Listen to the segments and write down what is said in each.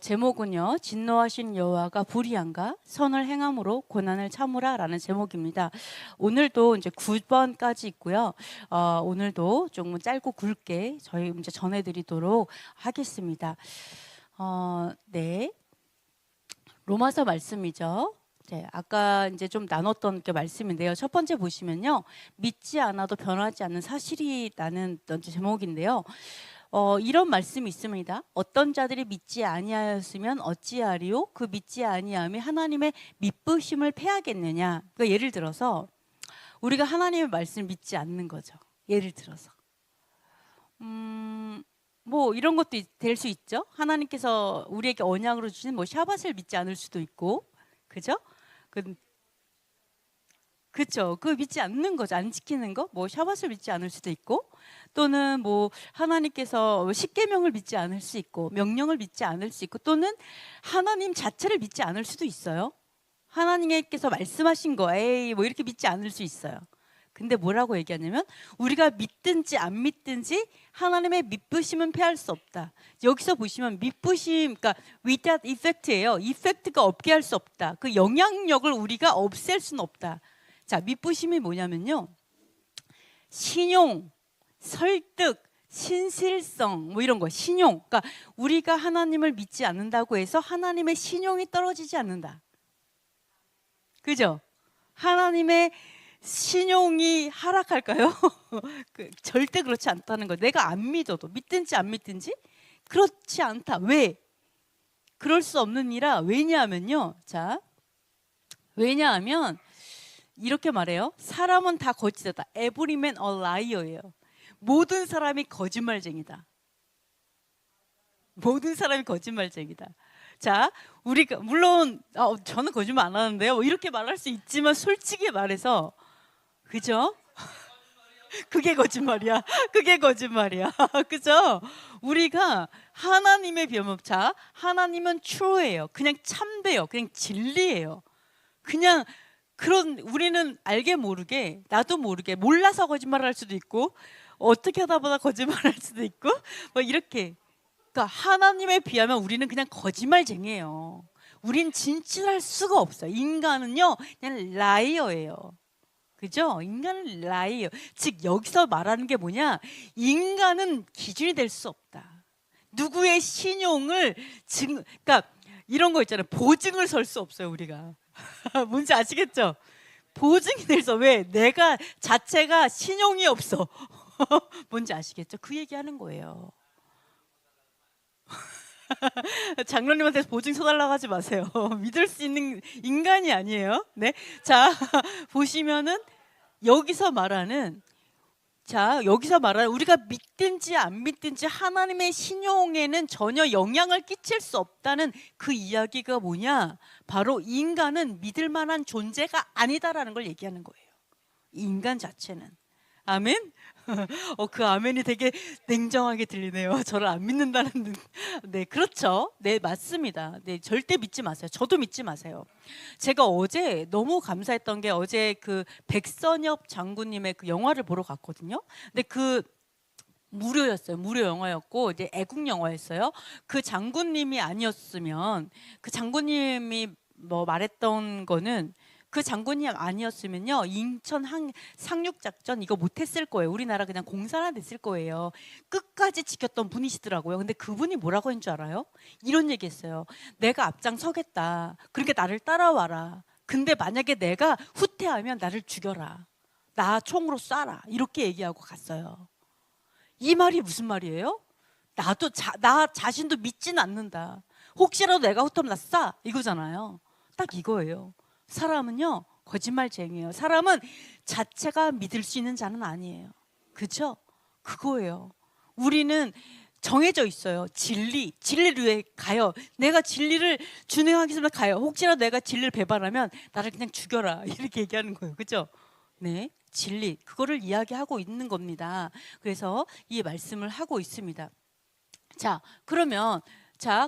제목은요, 진노하신 여호와가 불의한가? 선을 행함으로 고난을 참으라 라는 제목입니다. 오늘도 이제 9번까지 있고요. 오늘도 조금 짧고 굵게 저희 이제 전해드리도록 하겠습니다. 네. 로마서 말씀이죠. 네, 아까 이제 좀 나눴던 게 말씀인데요. 첫 번째 보시면요, 믿지 않아도 변하지 않는 사실이라는 제목인데요. 이런 말씀이 있습니다. 어떤 자들이 믿지 아니하였으면 어찌하리요? 그 믿지 아니함이 하나님의 믿으심을 패하겠느냐? 그러니까 예를 들어서 우리가 하나님의 말씀을 믿지 않는 거죠. 예를 들어서 뭐 이런 것도 될 수 있죠. 하나님께서 우리에게 언약으로 주신 뭐 샤밧을 믿지 않을 수도 있고, 그죠? 그렇죠. 그 믿지 않는 거죠. 안 지키는 거. 뭐 샤밧을 믿지 않을 수도 있고, 또는 뭐 하나님께서 십계명을 믿지 않을 수 있고, 명령을 믿지 않을 수 있고, 또는 하나님 자체를 믿지 않을 수도 있어요. 하나님께서 말씀하신 거, 에이 뭐 이렇게 믿지 않을 수 있어요. 근데 뭐라고 얘기하냐면, 우리가 믿든지 안 믿든지 하나님의 믿으심은 패할 수 없다. 여기서 보시면 믿으심, 그러니까 without effect예요. 이펙트가 없게 할 수 없다. 그 영향력을 우리가 없앨 수는 없다. 자, 믿으심이 뭐냐면요, 신용, 설득, 신실성 뭐 이런 거, 신용. 그러니까 우리가 하나님을 믿지 않는다고 해서 하나님의 신용이 떨어지지 않는다. 그죠? 하나님의 신용이 하락할까요? 절대 그렇지 않다는 거. 내가 안 믿어도, 믿든지 안 믿든지 그렇지 않다. 왜? 그럴 수 없는 이라. 왜냐하면요, 자, 왜냐하면 이렇게 말해요. 사람은 다 거짓이다. Every man a liar예요. 모든 사람이 거짓말쟁이다. 모든 사람이 거짓말쟁이다. 자, 우리가 물론 저는 거짓말 안 하는데요, 뭐 이렇게 말할 수 있지만 솔직히 말해서, 그죠? 그게 거짓말이야. 그게 거짓말이야. 그죠? 우리가 하나님의 비하면, 자, 하나님은 true예요. 그냥 참돼요. 그냥 진리예요. 그냥 그런, 우리는 알게 모르게, 나도 모르게 몰라서 거짓말할 수도 있고, 어떻게 하다 보다 거짓말할 수도 있고, 뭐 이렇게. 그러니까 하나님에 비하면 우리는 그냥 거짓말쟁이에요. 우린 진실할 수가 없어요. 인간은요, 그냥 라이어예요. 그죠? 인간은 라이어. 즉 여기서 말하는 게 뭐냐? 인간은 기준이 될 수 없다. 누구의 신용을 그러니까 이런 거 있잖아요. 보증을 설 수 없어요, 우리가. 뭔지 아시겠죠? 보증이 될 수, 왜? 내가 자체가 신용이 없어. 뭔지 아시겠죠? 그 얘기하는 거예요. 장로님한테 보증 서달라고 하지 마세요. 믿을 수 있는 인간이 아니에요. 네, 자 보시면은 여기서 말하는, 우리가 믿든지 안 믿든지 하나님의 신용에는 전혀 영향을 끼칠 수 없다는 그 이야기가 뭐냐? 바로 인간은 믿을 만한 존재가 아니다라는 걸 얘기하는 거예요. 인간 자체는. 아멘? 그 아멘이 되게 냉정하게 들리네요. 저를 안 믿는다는. 네, 그렇죠. 네, 맞습니다. 네, 절대 믿지 마세요. 저도 믿지 마세요. 제가 어제 너무 감사했던 게, 어제 그 백선엽 장군님의 그 영화를 보러 갔거든요. 근데 그 무료였어요. 무료 영화였고, 이제 애국 영화였어요. 그 장군님이 아니었으면, 그 장군님이 뭐 말했던 거는, 그 장군님 아니었으면요, 인천 상륙작전 이거 못했을 거예요. 우리나라 그냥 공산화 됐을 거예요. 끝까지 지켰던 분이시더라고요. 근데 그분이 뭐라고 했는 줄 알아요? 이런 얘기했어요. 내가 앞장서겠다. 그러니까 나를 따라와라. 근데 만약에 내가 후퇴하면 나를 죽여라. 나 총으로 쏴라. 이렇게 얘기하고 갔어요. 이 말이 무슨 말이에요? 나 자신도 믿지는 않는다. 혹시라도 내가 후퇴하면 나 쏴. 이거잖아요. 딱 이거예요. 사람은요, 거짓말쟁이에요. 사람은 자체가 믿을 수 있는 자는 아니에요. 그죠? 그거예요. 우리는 정해져 있어요. 진리를 가요. 내가 진리를 준행하기 위해서 가요. 혹시라도 내가 진리를 배반하면 나를 그냥 죽여라. 이렇게 얘기하는 거예요. 그죠? 네, 진리, 그거를 이야기하고 있는 겁니다. 그래서 이 말씀을 하고 있습니다. 자, 그러면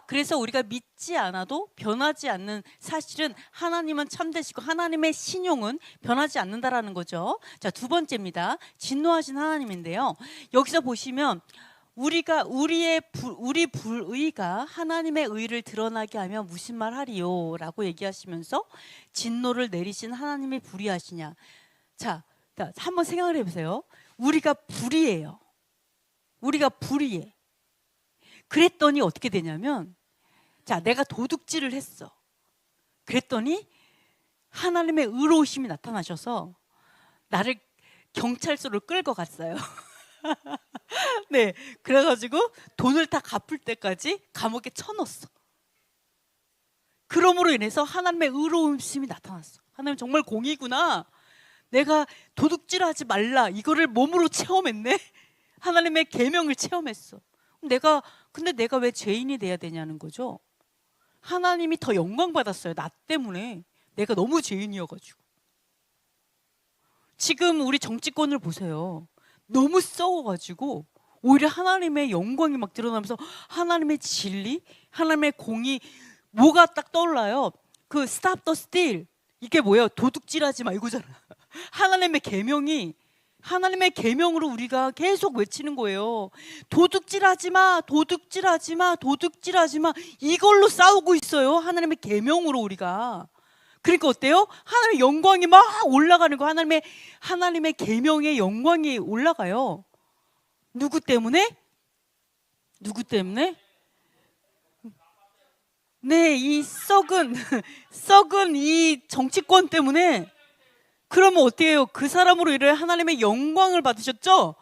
그래서 우리가 믿지 않아도 변하지 않는 사실은, 하나님은 참되시고 하나님의 신용은 변하지 않는다라는 거죠. 자, 두 번째입니다. 진노하신 하나님인데요. 여기서 보시면 우리 불의가 하나님의 의를 드러나게 하면 무슨 말 하리요? 라고 얘기하시면서 진노를 내리신 하나님이 불의하시냐. 자, 한번 생각을 해보세요. 우리가 불의해요. 우리가 불의해. 그랬더니 어떻게 되냐면, 자, 내가 도둑질을 했어. 그랬더니 하나님의 의로우심이 나타나셔서 나를 경찰서로 끌고 갔어요. 네, 그래가지고 돈을 다 갚을 때까지 감옥에 쳐넣었어. 그러므로 인해서 하나님의 의로우심이 나타났어. 하나님 정말 공이구나. 내가 도둑질하지 말라 이거를 몸으로 체험했네. 하나님의 계명을 체험했어. 근데 내가 왜 죄인이 돼야 되냐는 거죠. 하나님이 더 영광 받았어요. 나 때문에. 내가 너무 죄인이어가지고. 지금 우리 정치권을 보세요. 너무 썩어가지고 오히려 하나님의 영광이 막 드러나면서 하나님의 진리, 하나님의 공의, 뭐가 딱 떠올라요. 그 Stop the Steal, 이게 뭐예요? 도둑질하지 마 이거잖아. 하나님의 계명으로 우리가 계속 외치는 거예요. 도둑질하지 마, 도둑질하지 마, 도둑질하지 마. 이걸로 싸우고 있어요. 하나님의 계명으로 우리가. 그러니까 어때요? 하나님의 영광이 막 올라가는 거. 하나님의 계명의 영광이 올라가요. 누구 때문에? 네, 이 썩은 이 정치권 때문에. 그러면 어떻게 해요? 그 사람으로 인해 하나님의 영광을 받으셨죠?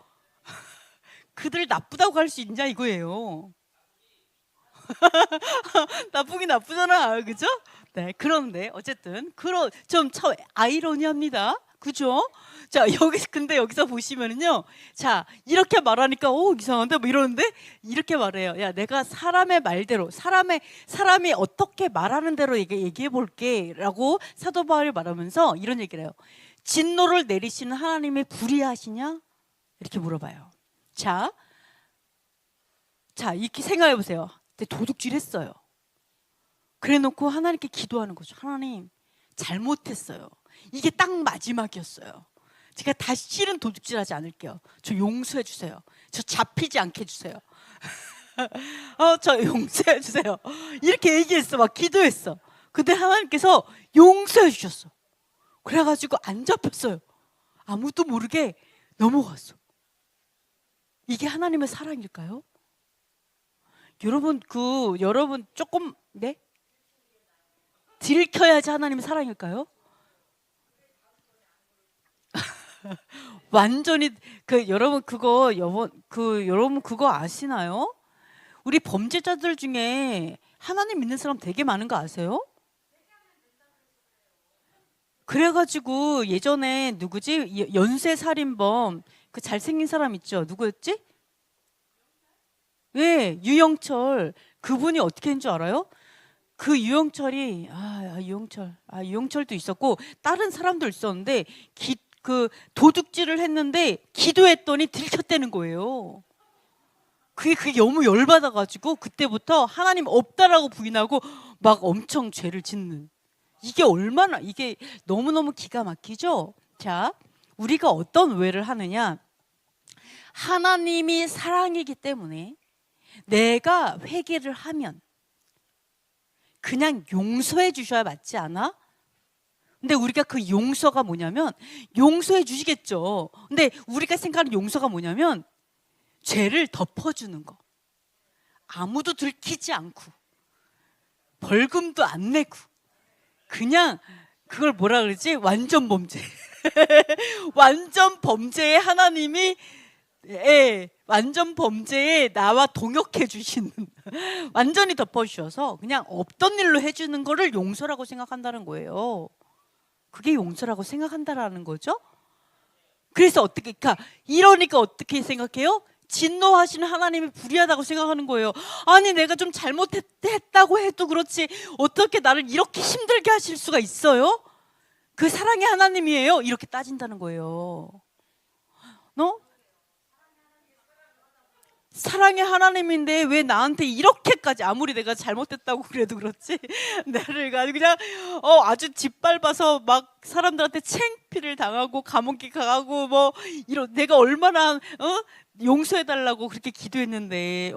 그들 나쁘다고 할 수 있냐 이거예요. 나쁘긴 나쁘잖아, 그죠? 네, 그런데 어쨌든 좀 아이러니합니다, 그죠? 자, 근데 여기서 보시면은요, 자, 이렇게 말하니까 이상한데 뭐 이러는데 이렇게 말해요. 야, 내가 사람의 말대로 사람이 어떻게 말하는 대로 얘기해 볼게라고 사도 바울이 말하면서 이런 얘기를 해요. 진노를 내리시는 하나님이 불의하시냐? 이렇게 물어봐요. 자, 이렇게 생각해 보세요. 도둑질했어요. 그래놓고 하나님께 기도하는 거죠. 하나님, 잘못했어요. 이게 딱 마지막이었어요. 제가 다시는 도둑질하지 않을게요. 저 용서해 주세요. 저 잡히지 않게 해주세요. 저 용서해 주세요. 이렇게 얘기했어. 막 기도했어. 근데 하나님께서 용서해 주셨어. 그래가지고 안 잡혔어요. 아무도 모르게 넘어갔어. 이게 하나님의 사랑일까요? 여러분 조금 들켜야지 하나님의 사랑일까요? 완전히 여러분 그거 아시나요? 우리 범죄자들 중에 하나님 믿는 사람 되게 많은 거 아세요? 그래가지고 예전에 누구지? 연쇄살인범 그 잘생긴 사람 있죠? 누구였지? 네, 유영철. 그분이 어떻게 했는 줄 알아요? 그 유영철이 유영철도 있었고 다른 사람도 있었는데 그 도둑질을 했는데 기도했더니 들켰다는 거예요. 그게 너무 열받아가지고 그때부터 하나님 없다라고 부인하고 막 엄청 죄를 짓는. 이게 너무너무 기가 막히죠? 자, 우리가 어떤 오해를 하느냐? 하나님이 사랑이기 때문에 내가 회개를 하면 그냥 용서해 주셔야 맞지 않아? 근데 우리가 그 용서가 뭐냐면 용서해 주시겠죠. 근데 우리가 생각하는 용서가 뭐냐면 죄를 덮어주는 거. 아무도 들키지 않고 벌금도 안 내고 그냥 그걸 뭐라 그러지? 완전 범죄. 완전 범죄에 하나님이 완전 범죄에 나와 동역해 주시는 완전히 덮어주셔서 그냥 없던 일로 해주는 거를 용서라고 생각한다는 거예요. 그게 용서라고 생각한다라는 거죠. 그래서 이러니까 어떻게 생각해요? 진노하시는 하나님이 불의하다고 생각하는 거예요. 아니 내가 좀 잘못했다고 해도 그렇지 어떻게 나를 이렇게 힘들게 하실 수가 있어요? 그 사랑의 하나님이에요. 이렇게 따진다는 거예요. 사랑의 하나님인데 왜 나한테 이렇게까지, 아무리 내가 잘못됐다고 그래도 그렇지 나를 가지고 그냥 아주 짓밟아서 막 사람들한테 창피를 당하고 감옥에 가고 뭐 이런, 내가 얼마나 용서해달라고 그렇게 기도했는데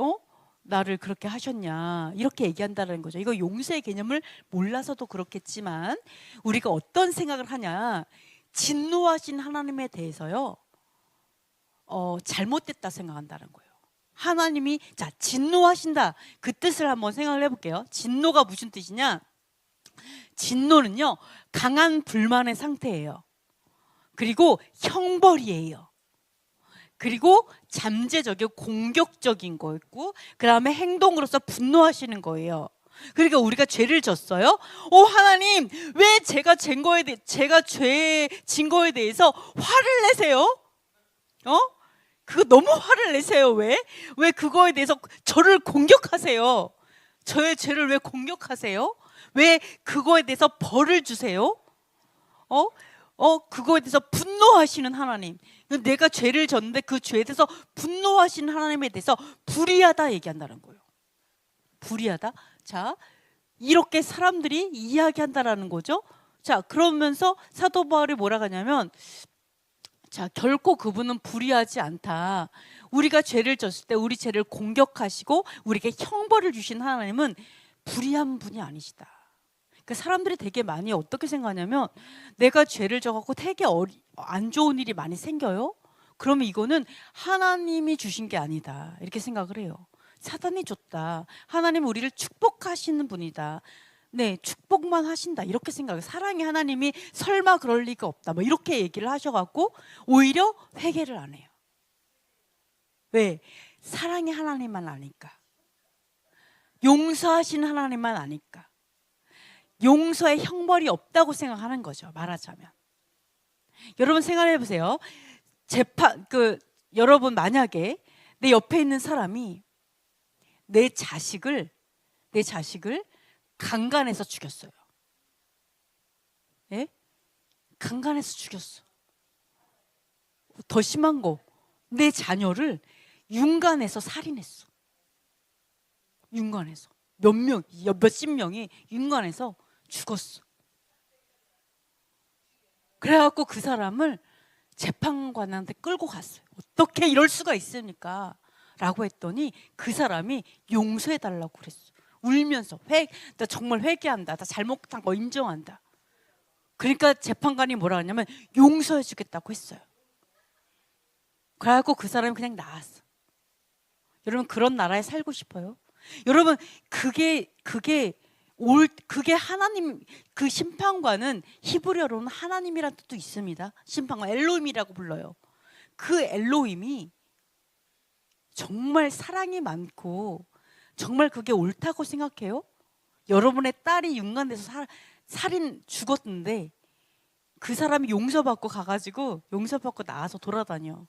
나를 그렇게 하셨냐, 이렇게 얘기한다는 거죠. 이거 용서의 개념을 몰라서도 그렇겠지만 우리가 어떤 생각을 하냐, 진노하신 하나님에 대해서요 잘못됐다 생각한다는 거예요. 하나님이 자 진노하신다, 그 뜻을 한번 생각을 해볼게요. 진노가 무슨 뜻이냐? 진노는요 강한 불만의 상태예요. 그리고 형벌이에요. 그리고 잠재적이고 공격적인 거였고, 그 다음에 행동으로서 분노하시는 거예요. 그러니까 우리가 죄를 졌어요. 하나님, 왜 제가 죄 진 거에 대해서 화를 내세요? 그거 너무 화를 내세요. 왜 그거에 대해서 저를 공격하세요? 저의 죄를 왜 공격하세요? 왜 그거에 대해서 벌을 주세요? 그거에 대해서 분노하시는 하나님. 내가 죄를 졌는데 그 죄에 대해서 분노하시는 하나님에 대해서 불의하다 얘기한다는 거예요. 불의하다. 자, 이렇게 사람들이 이야기한다라는 거죠. 자, 그러면서 사도 바울이 뭐라 하냐면, 자, 결코 그분은 불의하지 않다. 우리가 죄를 졌을 때 우리 죄를 공격하시고 우리에게 형벌을 주신 하나님은 불의한 분이 아니시다. 그 사람들이 되게 많이 어떻게 생각하냐면, 내가 죄를 져갖고 되게 안 좋은 일이 많이 생겨요. 그러면 이거는 하나님이 주신 게 아니다, 이렇게 생각을 해요. 사단이 줬다. 하나님은 우리를 축복하시는 분이다. 네, 축복만 하신다, 이렇게 생각해요. 사랑의 하나님이 설마 그럴 리가 없다, 뭐 이렇게 얘기를 하셔갖고 오히려 회개를 안 해요. 왜? 사랑의 하나님만 아니까, 용서하신 하나님만 아니까, 용서의 형벌이 없다고 생각하는 거죠, 말하자면. 여러분 생각해 보세요. 여러분 만약에 내 옆에 있는 사람이 내 자식을 강간해서 죽였어요. 예? 강간해서 죽였어. 더 심한 거, 내 자녀를 윤관해서 살인했어. 윤관해서 몇십 명이 윤관해서 죽었어. 그래갖고 그 사람을 재판관한테 끌고 갔어요. 어떻게 이럴 수가 있습니까? 라고 했더니 그 사람이 용서해달라고 그랬어. 울면서 나 정말 회개한다, 나 잘못한 거 인정한다. 그러니까 재판관이 뭐라 하냐면 용서해주겠다고 했어요. 그래갖고 그 사람이 그냥 나왔어. 여러분, 그런 나라에 살고 싶어요? 여러분, 그게 하나님, 그 심판관은 히브리어로는 하나님이라는 뜻도 있습니다. 심판관 엘로힘이라고 불러요. 그 엘로힘이 정말 사랑이 많고 정말 그게 옳다고 생각해요? 여러분의 딸이 윤관돼서 살인 죽었는데 그 사람이 용서받고 가가지고 용서받고 나와서 돌아다녀.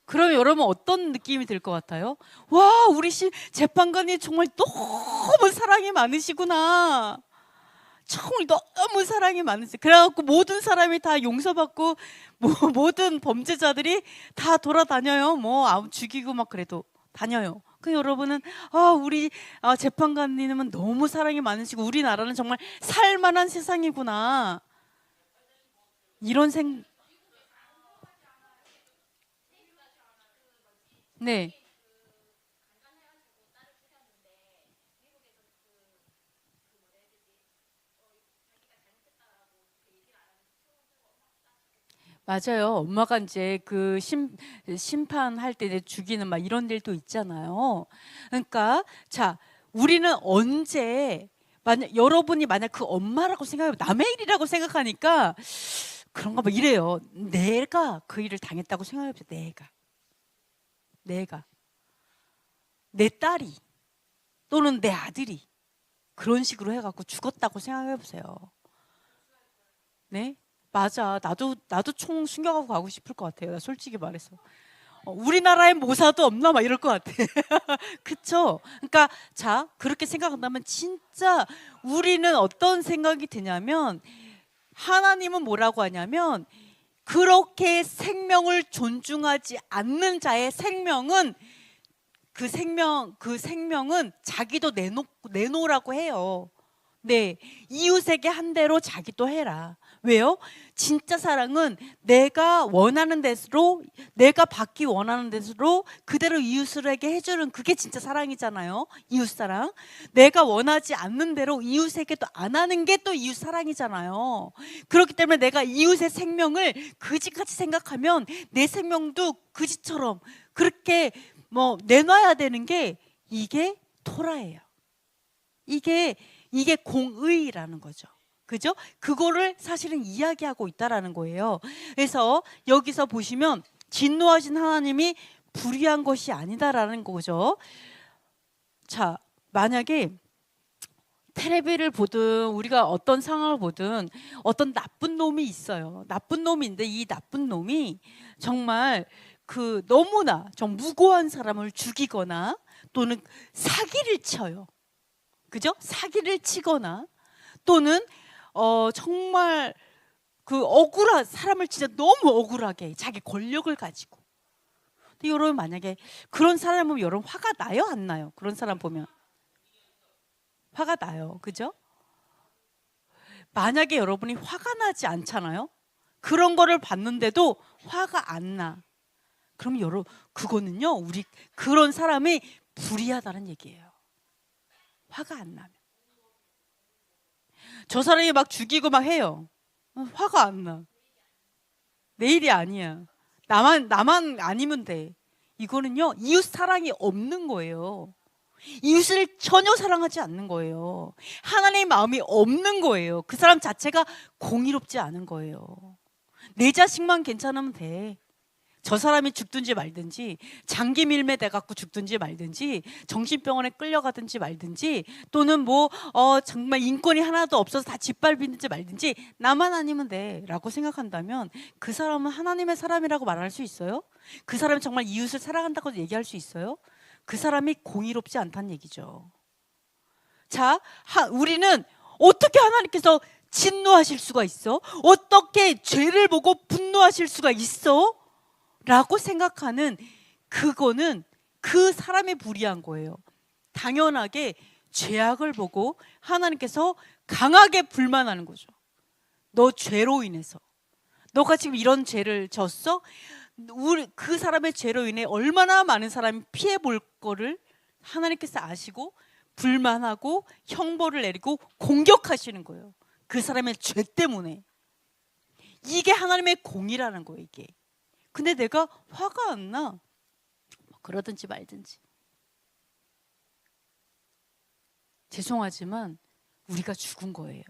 그러면 여러분 어떤 느낌이 들 것 같아요? 와, 우리 재판관이 정말 너무 사랑이 많으시구나. 정말 너무 사랑이 많으세요. 그래갖고 모든 사람이 다 용서받고 모든 범죄자들이 다 돌아다녀요. 죽이고 막 그래도 다녀요. 그 여러분은 우리 재판관님은 너무 사랑이 많으시고 우리나라는 정말 살만한 세상이구나, 이런 네. 맞아요. 엄마가 이제 심판할 때 이제 죽이는 막 이런 일도 있잖아요. 그러니까 자, 우리는 언제, 여러분이 만약 그 엄마라고 생각하면 남의 일이라고 생각하니까 그런가 봐 이래요. 내가 그 일을 당했다고 생각해보세요. 내가 내 딸이 또는 내 아들이 그런 식으로 해갖고 죽었다고 생각해보세요. 네? 맞아. 나도 총 숨겨가고 가고 싶을 것 같아요. 나 솔직히 말해서. 우리나라에 모사도 없나 막 이럴 것 같아. 그쵸? 그러니까 자, 그렇게 생각한다면 진짜 우리는 어떤 생각이 드냐면, 하나님은 뭐라고 하냐면 그렇게 생명을 존중하지 않는 자의 생명은 그 생명은 자기도 내놓으라고 해요. 네, 이웃에게 한 대로 자기도 해라. 왜요? 진짜 사랑은 내가 원하는 대로, 내가 받기 원하는 대로 그대로 이웃에게 해주는 그게 진짜 사랑이잖아요. 이웃 사랑. 내가 원하지 않는 대로 이웃에게도 안 하는 게 또 이웃 사랑이잖아요. 그렇기 때문에 내가 이웃의 생명을 그지같이 생각하면 내 생명도 그지처럼 그렇게 내놔야 되는 게 이게 토라예요. 이게 공의라는 거죠. 그죠? 그거를 사실은 이야기하고 있다라는 거예요. 그래서 여기서 보시면 진노하신 하나님이 불의한 것이 아니다라는 거죠. 자, 만약에 텔레비를 보든 우리가 어떤 상황을 보든 어떤 나쁜 놈이 있어요. 나쁜 놈인데 이 나쁜 놈이 정말 너무나 좀 무고한 사람을 죽이거나 또는 사기를 쳐요. 그죠? 사기를 치거나 또는 정말 억울한 사람을 진짜 너무 억울하게 자기 권력을 가지고. 근데 여러분 만약에 그런 사람 보면 여러분 화가 나요, 안 나요? 그런 사람 보면 화가 나요, 그죠? 만약에 여러분이 화가 나지 않잖아요. 그런 거를 봤는데도 화가 안 나. 그럼 여러분 그거는요, 우리 그런 사람이 불의하다는 얘기예요. 화가 안 나면. 저 사람이 막 죽이고 막 해요. 화가 안 나. 내 일이 아니야. 나만 아니면 돼. 이거는요, 이웃 사랑이 없는 거예요. 이웃을 전혀 사랑하지 않는 거예요. 하나님의 마음이 없는 거예요. 그 사람 자체가 공의롭지 않은 거예요. 내 자식만 괜찮으면 돼. 저 사람이 죽든지 말든지, 장기 밀매 돼갖고 죽든지 말든지, 정신병원에 끌려가든지 말든지, 또는 정말 인권이 하나도 없어서 다 짓밟히든지 말든지 나만 아니면 돼 라고 생각한다면 그 사람은 하나님의 사람이라고 말할 수 있어요? 그 사람이 정말 이웃을 사랑한다고 얘기할 수 있어요? 그 사람이 공의롭지 않다는 얘기죠. 자, 우리는 어떻게 하나님께서 진노하실 수가 있어? 어떻게 죄를 보고 분노하실 수가 있어? 라고 생각하는 그거는 그 사람이 불의한 거예요. 당연하게 죄악을 보고 하나님께서 강하게 불만하는 거죠. 너 죄로 인해서 너가 지금 이런 죄를 졌어? 그 사람의 죄로 인해 얼마나 많은 사람이 피해 볼 거를 하나님께서 아시고 불만하고 형벌을 내리고 공격하시는 거예요. 그 사람의 죄 때문에. 이게 하나님의 공의라는 거예요, 이게. 근데 내가 화가 안 나. 그러든지 말든지. 죄송하지만 우리가 죽은 거예요.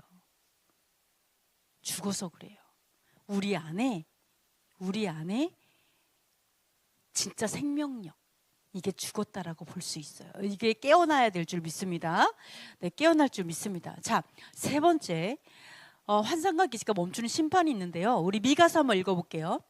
죽어서 그래요. 우리 안에 진짜 생명력, 이게 죽었다라고 볼 수 있어요. 이게 깨어나야 될 줄 믿습니다. 네, 깨어날 줄 믿습니다. 자, 세 번째, 환상과 기시가 멈추는 심판이 있는데요. 우리 미가서 한번 읽어볼게요.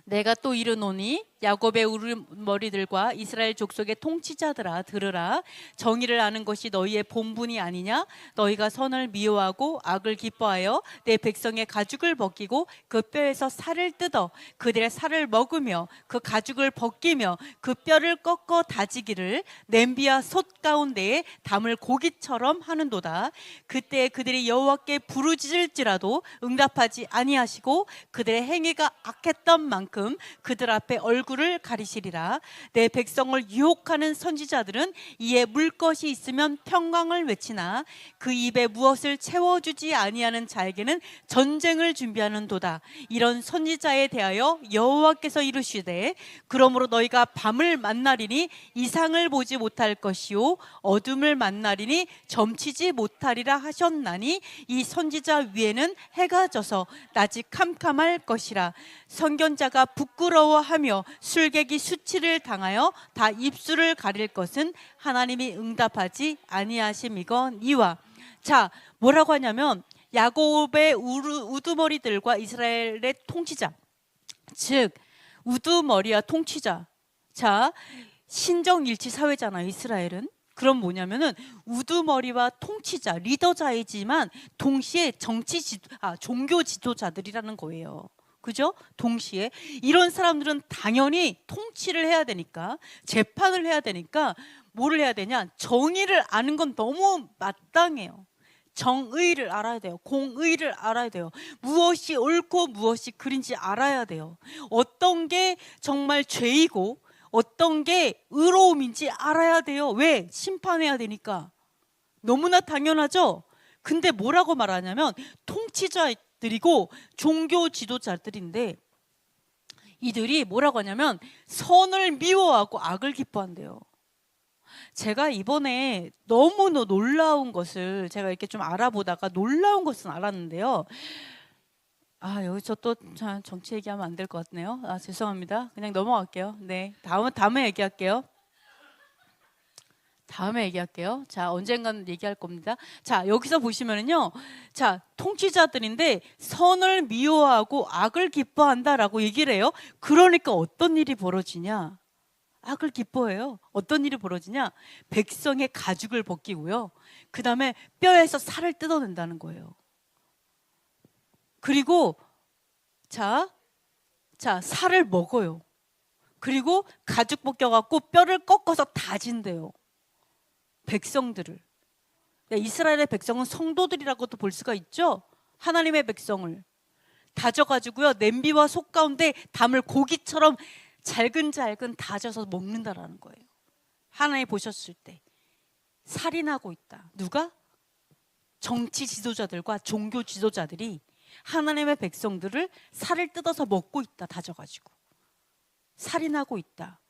내가 또 이르노니 야곱의 우두머리들과 이스라엘 족속의 통치자들아 들으라. 정의를 아는 것이 너희의 본분이 아니냐? 너희가 선을 미워하고 악을 기뻐하여 내 백성의 가죽을 벗기고 그 뼈에서 살을 뜯어 그들의 살을 먹으며 그 가죽을 벗기며 그 뼈를 꺾어 다지기를 냄비와 솥 가운데에 담을 고기처럼 하는도다. 그때 그들이 여호와께 부르짖을지라도 응답하지 아니하시고 그들의 행위가 악했던 만큼 그들 앞에 얼굴을 가리시리라. 내 백성을 유혹하는 선지자들은 이에 물 것이 있으면 평강을 외치나 그 입에 무엇을 채워주지 아니하는 자에게는 전쟁을 준비하는도다. 이런 선지자에 대하여 여호와께서 이르시되 그러므로 너희가 밤을 만나리니 이상을 보지 못할 것이요 어둠을 만나리니 점치지 못하리라 하셨나니 이 선지자 위에는 해가 져서 낮이 캄캄할 것이라. 선견자가 부끄러워하며 술객이 수치를 당하여 다 입술을 가릴 것은 하나님이 응답하지 아니하심이거니와. 자, 뭐라고 하냐면 야곱의 우두머리들과 이스라엘의 통치자, 즉 우두머리와 통치자. 자, 신정일치 사회잖아요, 이스라엘은. 그럼 뭐냐면은 우두머리와 통치자, 리더자이지만 동시에 종교 지도자들이라는 거예요. 그죠? 동시에 이런 사람들은 당연히 통치를 해야 되니까, 재판을 해야 되니까 뭐를 해야 되냐? 정의를 아는 건 너무 마땅해요. 정의를 알아야 돼요. 공의를 알아야 돼요. 무엇이 옳고 무엇이 그린지 알아야 돼요. 어떤 게 정말 죄이고 어떤 게 의로움인지 알아야 돼요. 왜? 심판해야 되니까. 너무나 당연하죠? 근데 뭐라고 말하냐면 통치자들이고 종교 지도자들인데, 이들이 뭐라고 하냐면 선을 미워하고 악을 기뻐한대요. 제가 이번에 너무나 놀라운 것을 제가 이렇게 좀 알아보다가 놀라운 것은 알았는데요. 여기서 또 정치 얘기하면 안 될 것 같네요. 죄송합니다. 그냥 넘어갈게요. 네, 다음에 얘기할게요. 자, 언젠가는 얘기할 겁니다. 자, 여기서 보시면은요. 자, 통치자들인데 선을 미워하고 악을 기뻐한다라고 얘기를 해요. 그러니까 어떤 일이 벌어지냐? 악을 기뻐해요. 어떤 일이 벌어지냐? 백성의 가죽을 벗기고요. 그 다음에 뼈에서 살을 뜯어낸다는 거예요. 그리고 자, 살을 먹어요. 그리고 가죽 벗겨갖고 뼈를 꺾어서 다진대요. 백성들을. 이스라엘의 백성은 성도들이라고도 볼 수가 있죠. 하나님의 백성을 다져가지고요, 냄비와 속 가운데 담을 고기처럼 잘근잘근 다져서 먹는다라는 거예요. 하나님 보셨을 때 살인하고 있다. 누가? 정치 지도자들과 종교 지도자들이 하나님의 백성들을 살을 뜯어서 먹고 있다. 다져가지고 살인하고 있다.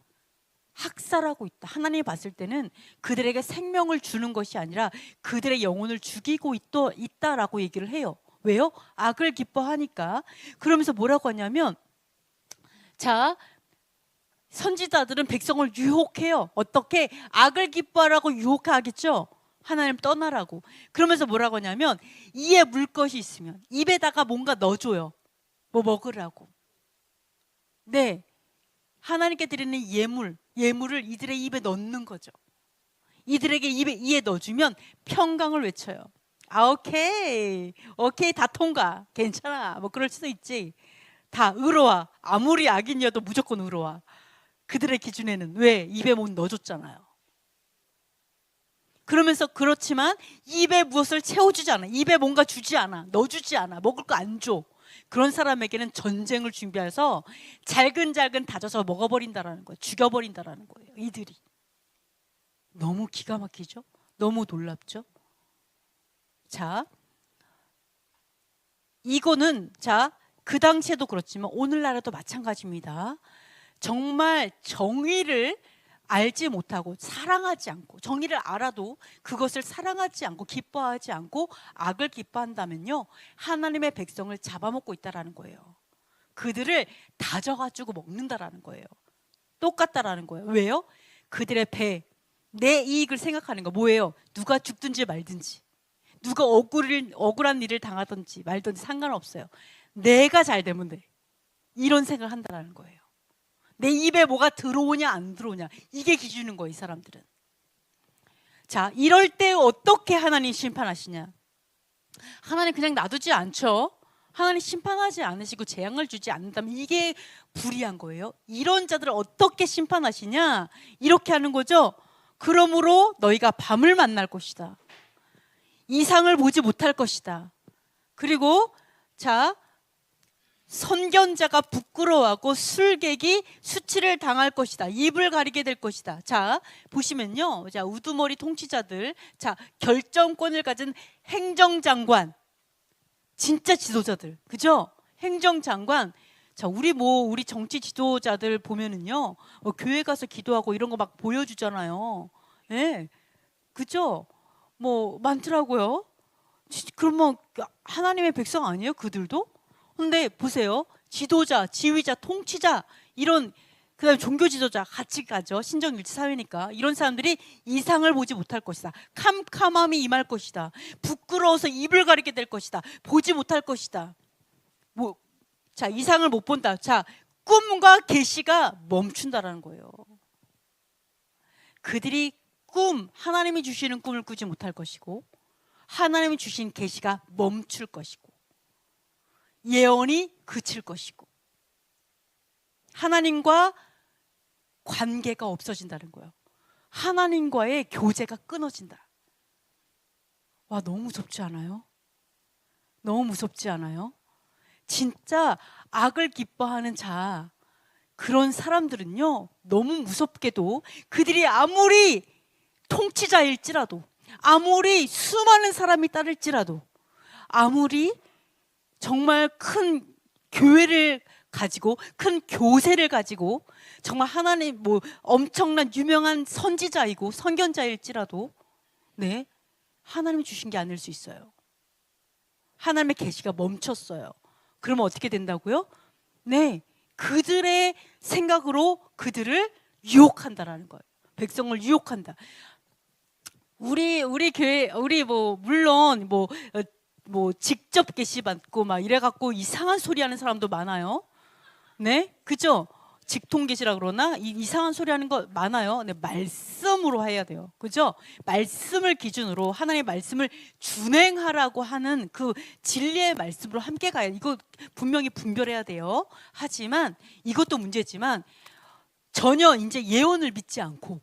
학살하고 있다. 하나님이 봤을 때는 그들에게 생명을 주는 것이 아니라 그들의 영혼을 죽이고 있다라고 얘기를 해요. 왜요? 악을 기뻐하니까. 그러면서 뭐라고 하냐면, 자, 선지자들은 백성을 유혹해요. 어떻게? 악을 기뻐하라고 유혹하겠죠. 하나님 떠나라고. 그러면서 뭐라고 하냐면, 이에 물 것이 있으면 입에다가 뭔가 넣어줘요. 뭐 먹으라고. 네, 하나님께 드리는 예물을 이들의 입에 넣는 거죠. 이들에게 이에 넣어주면 평강을 외쳐요. 오케이 다 통과, 괜찮아, 뭐 그럴 수도 있지. 다 의로와. 아무리 악인이어도 무조건 의로와. 그들의 기준에는. 왜? 입에 못 넣어줬잖아요. 그러면서 그렇지만 입에 무엇을 채워주지 않아. 입에 뭔가 주지 않아. 넣어주지 않아. 먹을 거 안 줘. 그런 사람에게는 전쟁을 준비해서 잘근잘근 다져서 먹어버린다라는 거예요. 죽여버린다라는 거예요. 이들이. 너무 기가 막히죠? 너무 놀랍죠? 자, 이거는 그 당시에도 그렇지만 오늘날에도 마찬가지입니다. 정말 정의를 알지 못하고 사랑하지 않고, 정의를 알아도 그것을 사랑하지 않고 기뻐하지 않고 악을 기뻐한다면요, 하나님의 백성을 잡아먹고 있다라는 거예요. 그들을 다져가지고 먹는다라는 거예요. 똑같다라는 거예요. 왜요? 그들의 내 이익을 생각하는 거. 뭐예요? 누가 죽든지 말든지, 누가 억울한 일을 당하든지 말든지 상관없어요. 내가 잘 되면 돼. 이런 생각을 한다는 거예요. 내 입에 뭐가 들어오냐 안 들어오냐, 이게 기준인 거예요, 이 사람들은. 자, 이럴 때 어떻게 하나님 심판하시냐? 하나님 그냥 놔두지 않죠. 하나님 심판하지 않으시고 재앙을 주지 않는다면 이게 불의한 거예요. 이런 자들을 어떻게 심판하시냐? 이렇게 하는 거죠. 그러므로 너희가 밤을 만날 것이다. 이상을 보지 못할 것이다. 그리고 선견자가 부끄러워하고 술객이 수치를 당할 것이다. 입을 가리게 될 것이다. 자, 보시면요. 우두머리 통치자들, 결정권을 가진 행정장관, 진짜 지도자들, 그죠? 행정장관. 우리 정치 지도자들 보면은요, 교회 가서 기도하고 이런 거 막 보여주잖아요. 예, 그죠? 뭐 많더라고요. 그러면 하나님의 백성 아니에요? 그들도? 근데 보세요. 지도자, 지휘자, 통치자, 이런, 그다음에 종교 지도자 같이 가죠. 신정일치 사회니까. 이런 사람들이 이상을 보지 못할 것이다. 캄캄함이 임할 것이다. 부끄러워서 입을 가리게 될 것이다. 보지 못할 것이다. 이상을 못 본다. 꿈과 계시가 멈춘다라는 거예요. 그들이 하나님이 주시는 꿈을 꾸지 못할 것이고, 하나님이 주신 계시가 멈출 것이고, 예언이 그칠 것이고 하나님과 관계가 없어진다는 거예요. 하나님과의 교제가 끊어진다. 와, 너무 무섭지 않아요? 너무 무섭지 않아요? 진짜 악을 기뻐하는 자, 그런 사람들은요, 너무 무섭게도 그들이 아무리 통치자일지라도, 아무리 수많은 사람이 따를지라도, 아무리 정말 큰 교회를 가지고, 큰 교세를 가지고, 정말 하나님 뭐 엄청난 유명한 선지자이고 선견자일지라도, 네, 하나님이 주신 게 아닐 수 있어요. 하나님의 계시가 멈췄어요. 그러면 어떻게 된다고요? 네, 그들의 생각으로 그들을 유혹한다라는 거예요. 백성을 유혹한다. 우리 교회, 우리 뭐 물론 뭐 직접 계시 받고 막 이래 갖고 이상한 소리 하는 사람도 많아요. 네, 그죠? 직통 계시라 그러나 이상한 소리 하는 거 많아요. 네, 말씀으로 해야 돼요. 그죠? 말씀을 기준으로 하나님의 말씀을 준행하라고 하는 그 진리의 말씀으로 함께 가야 돼요. 이거 분명히 분별해야 돼요. 하지만 이것도 문제지만 전혀 이제 예언을 믿지 않고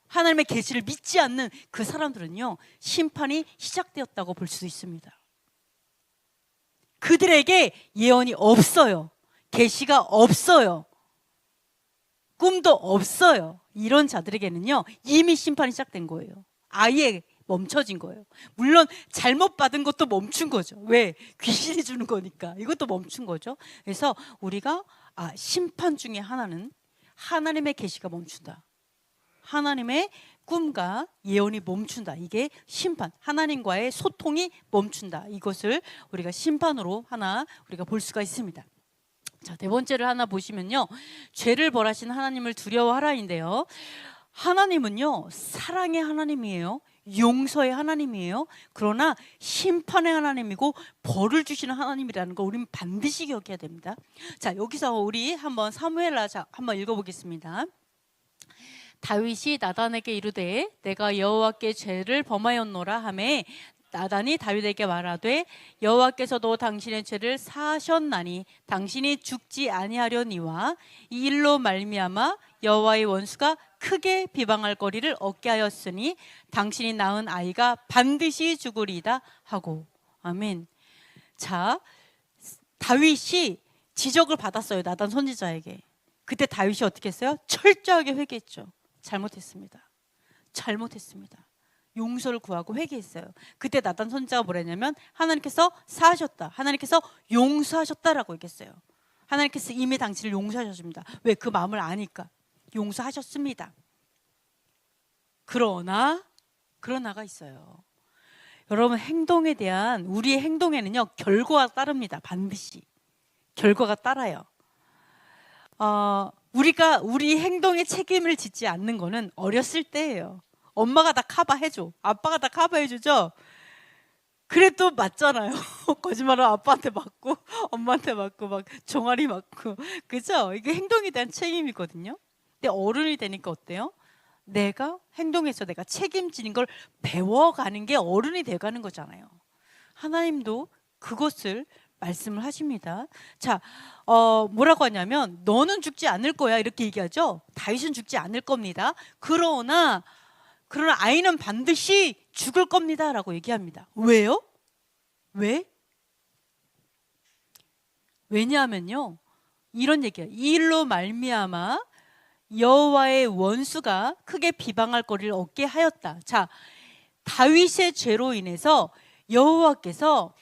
하나님의 계시를 믿지 않는 그 사람들은요, 심판이 시작되었다고 볼 수 있습니다. 그들에게 예언이 없어요. 계시가 없어요. 꿈도 없어요. 이런 자들에게는요, 이미 심판이 시작된 거예요. 아예 멈춰진 거예요. 물론 잘못 받은 것도 멈춘 거죠. 왜? 귀신이 주는 거니까. 이것도 멈춘 거죠. 그래서 우리가 심판 중에 하나는 하나님의 계시가 멈춘다. 하나님의 꿈과 예언이 멈춘다. 이게 심판, 하나님과의 소통이 멈춘다. 이것을 우리가 심판으로 하나 우리가 볼 수가 있습니다. 자, 네 번째를 하나 보시면요, 죄를 벌하신 하나님을 두려워하라인데요, 하나님은요 사랑의 하나님이에요. 용서의 하나님이에요. 그러나 심판의 하나님이고 벌을 주시는 하나님이라는 거 우리는 반드시 기억해야 됩니다. 자, 여기서 우리 한번 사무엘하 한번 읽어보겠습니다. 다윗이 나단에게 이르되 내가 여호와께 죄를 범하였노라 하매 나단이 다윗에게 말하되 여호와께서도 당신의 죄를 사하셨나니 당신이 죽지 아니하려니와 이 일로 말미암아 여호와의 원수가 크게 비방할 거리를 얻게 하였으니 당신이 낳은 아이가 반드시 죽으리이다 하고. 아멘. 자, 다윗이 지적을 받았어요. 나단 선지자에게. 그때 다윗이 어떻게 했어요? 철저하게 회개했죠. 잘못했습니다. 용서를 구하고 회개했어요. 그때 나단 선지자가 뭐랬냐면 하나님께서 사하셨다, 하나님께서 용서하셨다라고 얘기했어요. 하나님께서 이미 당신을 용서하셨습니다. 왜? 그 마음을 아니까 용서하셨습니다. 그러나가 있어요. 여러분, 행동에 대한 우리의 행동에는요 결과가 따릅니다. 반드시 결과가 따라요. 우리가 우리 행동에 책임을 짓지 않는 거는 어렸을 때예요. 엄마가 다 커버해줘, 아빠가 다 커버해주죠. 그래도 맞잖아요. 거짓말은 아빠한테 맞고 엄마한테 맞고 막 종아리 맞고, 그죠? 이게 행동에 대한 책임이거든요. 근데 어른이 되니까 어때요? 내가 행동에서 내가 책임지는 걸 배워가는 게 어른이 돼가는 거잖아요. 하나님도 그것을 말씀을 하십니다. 자, 뭐라고 하냐면 너는 죽지 않을 거야 이렇게 얘기하죠. 다윗은 죽지 않을 겁니다. 그러나 아이는 반드시 죽을 겁니다 라고 얘기합니다. 왜요? 왜? 왜냐하면요, 이런 얘기예요. 이 일로 말미암아 여호와의 원수가 크게 비방할 거리를 얻게 하였다. 자, 다윗의 죄로 인해서 여호와께서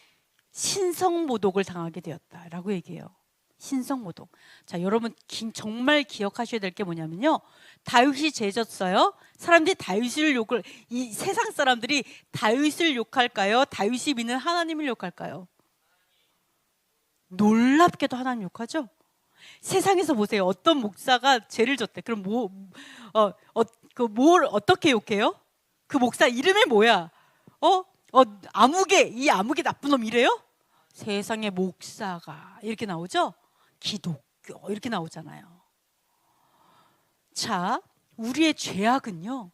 신성모독을 당하게 되었다라고 얘기해요. 신성모독. 자, 여러분 정말 기억하셔야 될 게 뭐냐면요, 다윗이 죄졌어요. 사람들이 다윗을 이 세상 사람들이 다윗을 욕할까요? 다윗이 믿는 하나님을 욕할까요? 놀랍게도 하나님 욕하죠. 세상에서 보세요. 어떤 목사가 죄를 졌대. 그럼 뭘 어떻게 욕해요? 그 목사 이름이 뭐야? 이 아무개 나쁜 놈 이래요? 세상의 목사가 이렇게 나오죠? 기독교 이렇게 나오잖아요. 자, 우리의 죄악은요,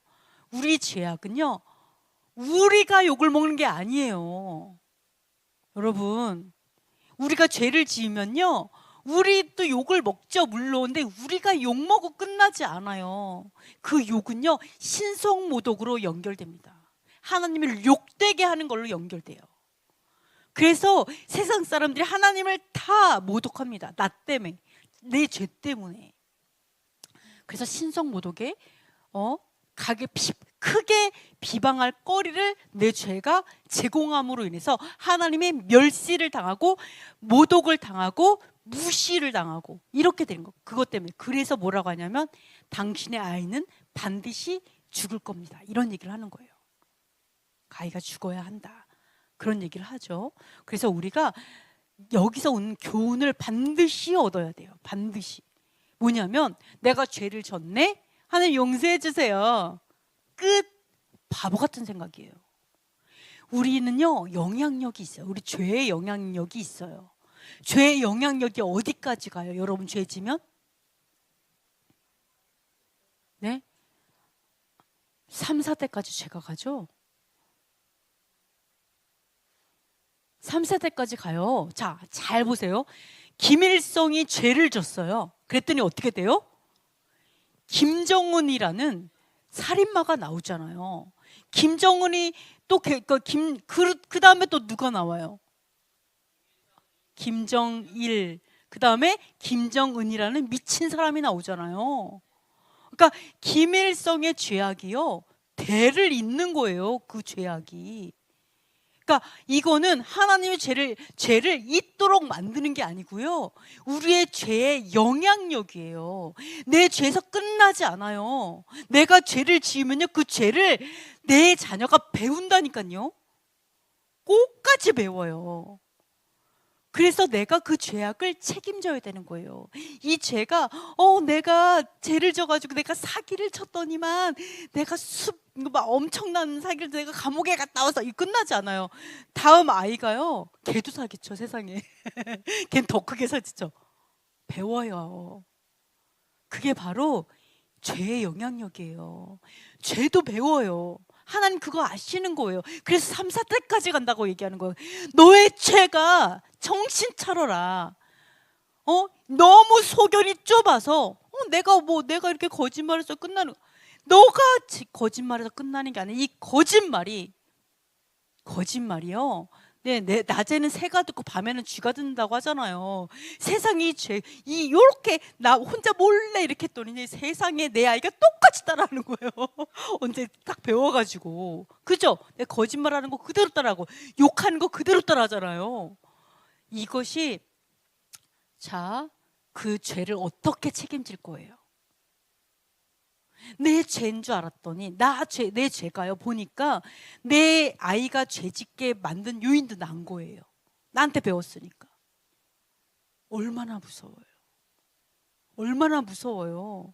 우리가 욕을 먹는 게 아니에요. 여러분, 우리가 죄를 지으면요, 우리 또 욕을 먹죠, 물론. 근데 우리가 욕 먹고 끝나지 않아요. 그 욕은요, 신성모독으로 연결됩니다. 하나님을 욕되게 하는 걸로 연결돼요. 그래서 세상 사람들이 하나님을 다 모독합니다. 나 때문에, 내 죄 때문에. 그래서 신성모독에 크게 비방할 거리를 내 죄가 제공함으로 인해서 하나님의 멸시를 당하고 모독을 당하고 무시를 당하고 이렇게 되는 거. 그것 때문에. 그래서 뭐라고 하냐면 당신의 아이는 반드시 죽을 겁니다, 이런 얘기를 하는 거예요. 아이가 죽어야 한다, 그런 얘기를 하죠. 그래서 우리가 여기서 오는 교훈을 반드시 얻어야 돼요. 반드시. 뭐냐면 내가 죄를 졌네, 하나님 용서해 주세요, 끝. 바보 같은 생각이에요. 우리는요, 영향력이 있어요. 우리 죄의 영향력이 있어요. 죄의 영향력이 어디까지 가요? 여러분 죄 지면? 네? 3, 4대까지 죄가 가죠? 3, 4대까지 가요. 자, 잘 보세요. 김일성이 죄를 졌어요. 그랬더니 어떻게 돼요? 김정은이라는 살인마가 나오잖아요. 김정은이 또 그 다음에 또 누가 나와요? 김정일. 그 다음에 김정은이라는 미친 사람이 나오잖아요. 그러니까 김일성의 죄악이요, 대를 잇는 거예요. 그 죄악이. 그러니까 이거는 하나님의 죄를 잇도록 만드는 게 아니고요, 우리의 죄의 영향력이에요. 내 죄에서 끝나지 않아요. 내가 죄를 지으면요, 그 죄를 내 자녀가 배운다니까요. 꼭까지 배워요. 그래서 내가 그 죄악을 책임져야 되는 거예요. 이 죄가 내가 죄를 져가지고 내가 사기를 쳤더니만 내가 막 엄청난 사기를 내가 감옥에 갔다 와서 이 끝나지 않아요. 다음 아이가요, 걔도 사기쳐, 세상에. 걔는 더 크게 사기쳐. 배워요. 그게 바로 죄의 영향력이에요. 죄도 배워요. 하나님 그거 아시는 거예요. 그래서 3, 4대까지 간다고 얘기하는 거예요. 너의 죄가 정신 차려라. 너무 소견이 좁아서 내가 이렇게 거짓말해서 끝나는, 너가 거짓말해서 끝나는 게 아니라 이 거짓말이요. 네, 낮에는 새가 듣고 밤에는 쥐가 듣는다고 하잖아요. 세상이 요렇게 나 혼자 몰래 이렇게 했더니 세상에 내 아이가 똑같이 따라하는 거예요. 언제 딱 배워가지고. 그죠? 내 거짓말하는 거 그대로 따라하고 욕하는 거 그대로 따라하잖아요. 이것이, 자, 그 죄를 어떻게 책임질 거예요? 내 죄인 줄 알았더니 내 죄가요, 보니까 내 아이가 죄짓게 만든 요인도 난 거예요. 나한테 배웠으니까. 얼마나 무서워요. 얼마나 무서워요.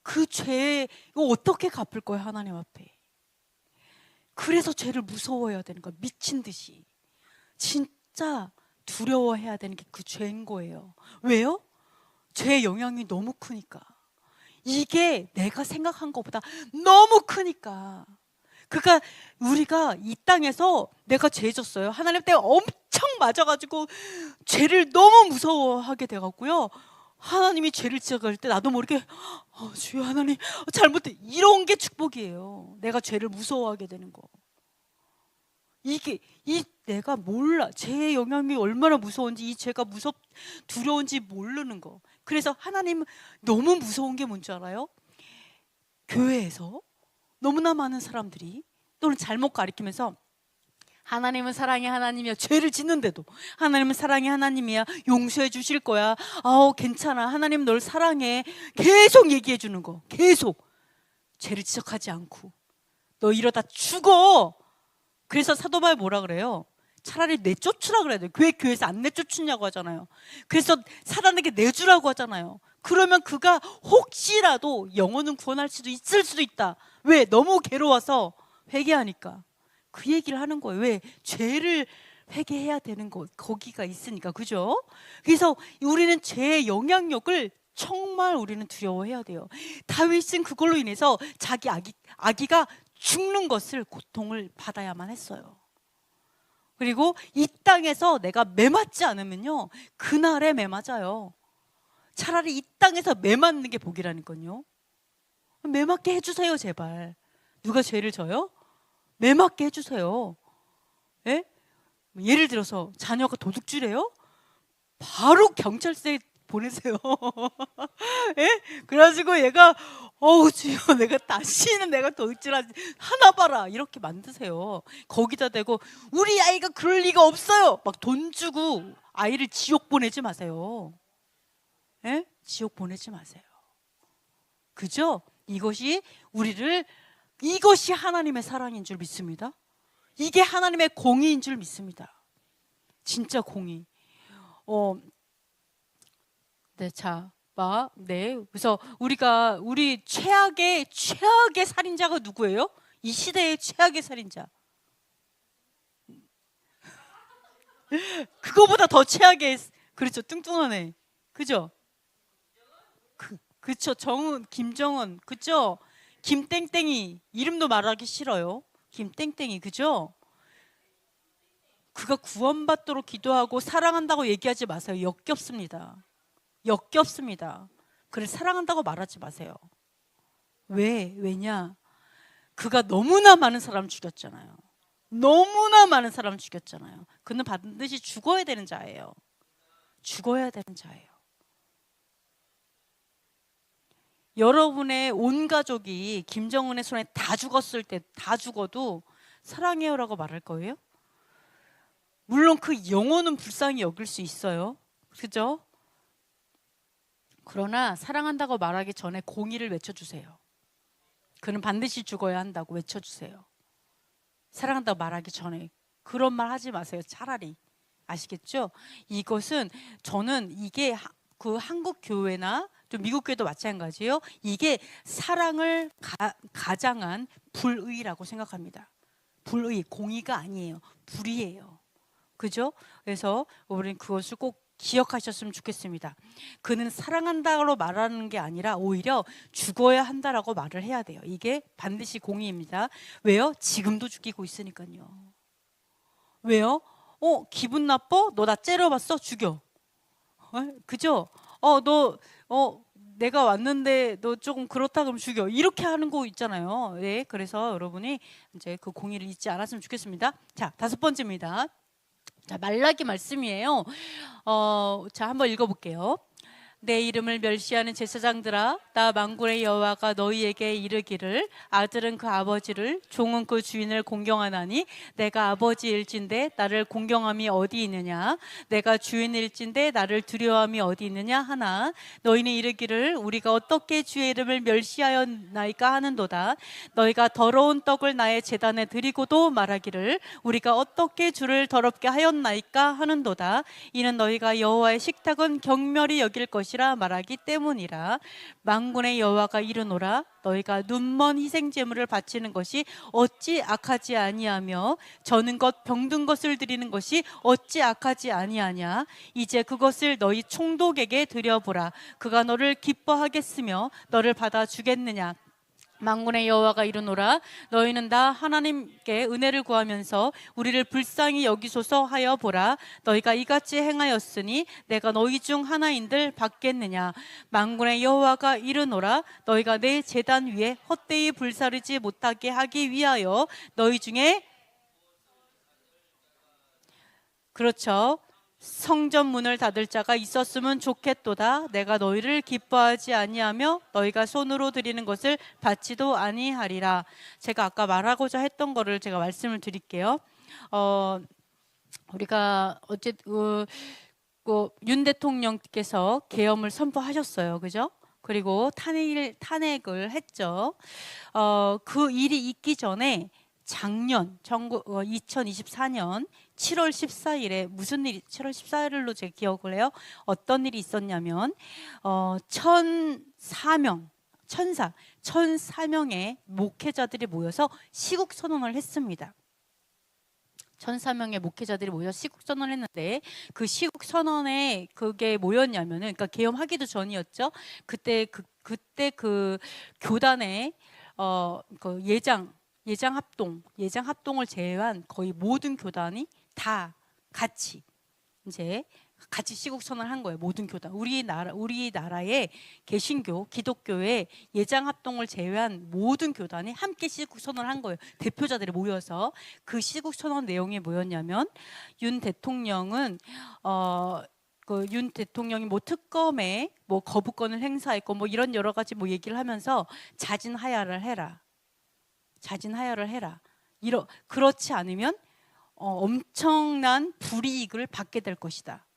그 죄 이거 어떻게 갚을 거예요, 하나님 앞에. 그래서 죄를 무서워해야 되는 거예요. 미친 듯이. 진짜 두려워해야 되는 게 그 죄인 거예요. 왜요? 죄의 영향이 너무 크니까. 이게 내가 생각한 것보다 너무 크니까. 그러니까 우리가 이 땅에서 내가 죄 졌어요. 하나님 때문에 엄청 맞아가지고 죄를 너무 무서워하게 돼갖고요, 하나님이 죄를 지어갈 때 나도 모르게 주여 하나님 잘못해, 이런 게 축복이에요. 내가 죄를 무서워하게 되는 거. 내가 몰라, 죄의 영향이 얼마나 무서운지, 이 죄가 두려운지 모르는 거. 그래서 하나님 너무 무서운 게 뭔지 알아요? 교회에서 너무나 많은 사람들이 또는 잘못 가리키면서 하나님은 사랑의 하나님이야, 죄를 짓는데도 하나님은 사랑의 하나님이야, 용서해 주실 거야, 괜찮아, 하나님 널 사랑해, 계속 얘기해 주는 거. 계속 죄를 지적하지 않고 너 이러다 죽어. 그래서 사도 바울 뭐라 그래요? 차라리 내쫓으라 그래야 돼요. 교회에서 안 내쫓으냐고 하잖아요. 그래서 사단에게 내주라고 하잖아요. 그러면 그가 혹시라도 영혼은 구원할 수도 있을 수도 있다. 왜? 너무 괴로워서 회개하니까. 그 얘기를 하는 거예요. 왜? 죄를 회개해야 되는 거기가 있으니까. 그죠? 그래서 우리는 죄의 영향력을 정말 우리는 두려워해야 돼요. 다윗은 그걸로 인해서 자기 아기가 죽는 것을, 고통을 받아야만 했어요. 그리고 이 땅에서 내가 매맞지 않으면요, 그날에 매맞아요. 차라리 이 땅에서 매맞는 게 복이라니까요. 매맞게 해주세요, 제발. 누가 죄를 져요? 매맞게 해주세요. 예? 예를 들어서 자녀가 도둑질해요? 바로 경찰서에 보내세요. 예? 그래가지고 얘가 어우 주여, 내가 다시는 내가 도둑질하지 하나 봐라, 이렇게 만드세요. 거기다 대고 우리 아이가 그럴 리가 없어요, 막 돈 주고 아이를 지옥 보내지 마세요. 예? 지옥 보내지 마세요. 그죠? 이것이 하나님의 사랑인 줄 믿습니다. 이게 하나님의 공의인 줄 믿습니다. 진짜 공의. 네, 자, 네. 그래서 우리 최악의 살인자가 누구예요? 이 시대의 최악의 살인자. 그거보다 더 최악의, 그렇죠, 뚱뚱하네. 그죠? 그쵸, 김정은, 그죠? 김땡땡이, 이름도 말하기 싫어요. 김땡땡이, 그죠? 그가 구원받도록 기도하고 사랑한다고 얘기하지 마세요. 역겹습니다. 역겹습니다. 그를 사랑한다고 말하지 마세요. 왜냐? 그가 너무나 많은 사람 죽였잖아요. 너무나 많은 사람 죽였잖아요. 그는 반드시 죽어야 되는 자예요. 죽어야 되는 자예요. 여러분의 온 가족이 김정은의 손에 다 죽었을 때, 다 죽어도 사랑해요라고 말할 거예요? 물론 그 영혼은 불쌍히 여길 수 있어요. 그죠? 그러나 사랑한다고 말하기 전에 공의를 외쳐주세요. 그는 반드시 죽어야 한다고 외쳐주세요. 사랑한다고 말하기 전에 그런 말 하지 마세요. 차라리. 아시겠죠? 저는 이게 그 한국 교회나 또 미국 교회도 마찬가지예요. 이게 사랑을 가장한 불의라고 생각합니다. 불의, 공의가 아니에요. 불의예요. 그죠? 그래서 우리는 그것을 꼭 기억하셨으면 좋겠습니다. 그는 사랑한다고 말하는 게 아니라 오히려 죽어야 한다라고 말을 해야 돼요. 이게 반드시 공의입니다. 왜요? 지금도 죽이고 있으니까요. 왜요? 기분 나빠? 너 나 째려봤어? 죽여. 그죠? 내가 왔는데 너 조금 그렇다 그러면 죽여. 이렇게 하는 거 있잖아요. 네, 그래서 여러분이 이제 그 공의를 잊지 않았으면 좋겠습니다. 자, 5번째입니다. 자, 말라기 말씀이에요. 자, 한번 읽어볼게요. 내 이름을 멸시하는 제사장들아, 나 만군의 여호와가 너희에게 이르기를, 아들은 그 아버지를, 종은 그 주인을 공경하나니 내가 아버지일진데 나를 공경함이 어디 있느냐? 내가 주인일진데 나를 두려워함이 어디 있느냐 하나, 너희는 이르기를 우리가 어떻게 주의 이름을 멸시하였나이까 하는도다. 너희가 더러운 떡을 나의 제단에 드리고도 말하기를 우리가 어떻게 주를 더럽게 하였나이까 하는도다. 이는 너희가 여호와의 식탁은 경멸히 여길 것이라 말하기 때문이라. 만군의 여호와가 이르노라, 너희가 눈먼 희생 제물을 바치는 것이 어찌 악하지 아니하며 저는 것 병든 것을 드리는 것이 어찌 악하지 아니하냐? 이제 그것을 너희 총독에게 드려보라. 그가 너를 기뻐하겠으며 너를 받아 주겠느냐? 만군의 여호와가 이르노라, 너희는 다 하나님께 은혜를 구하면서 우리를 불쌍히 여기소서 하여 보라. 너희가 이같이 행하였으니 내가 너희 중 하나인들 받겠느냐? 만군의 여호와가 이르노라, 너희가 내 제단 위에 헛되이 불사르지 못하게 하기 위하여 너희 중에, 그렇죠, 성전 문을 닫을 자가 있었으면 좋겠도다. 내가 너희를 기뻐하지 아니하며 너희가 손으로 드리는 것을 받지도 아니하리라. 제가 아까 말하고자 했던 거를 제가 말씀을 드릴게요. 우리가 윤 대통령께서 계엄을 선포하셨어요. 그죠? 그리고 탄핵을 했죠. 그 일이 있기 전에 작년 2024년 7월 14일에 무슨 일이, 7월 14일로 제가 기억을 해요. 어떤 일이 있었냐면 1,004명의 목회자들이 모여서 시국 선언을 했습니다. 1,004명의 목회자들이 모여서 시국 선언을 했는데, 그 시국 선언에 그게 뭐였냐면은, 그러니까 계엄하기도 전이었죠. 그때 그 교단의 그 예장 합동을 제외한 거의 모든 교단이 다 같이 이제 같이 시국 선언한 거예요. 모든 교단. 우리나라의 개신교, 기독교의 예장 합동을 제외한 모든 교단이 함께 시국 선언한 거예요. 대표자들이 모여서. 그 시국 선언 내용이 뭐였냐면 윤 대통령은 윤 대통령이 뭐 특검에 뭐 거부권을 행사했고 뭐 이런 여러 가지 뭐 얘기를 하면서 자진하야를 해라. 자진하야를 해라. 그렇지 않으면 엄청난 불이익을 받게 될 것이다.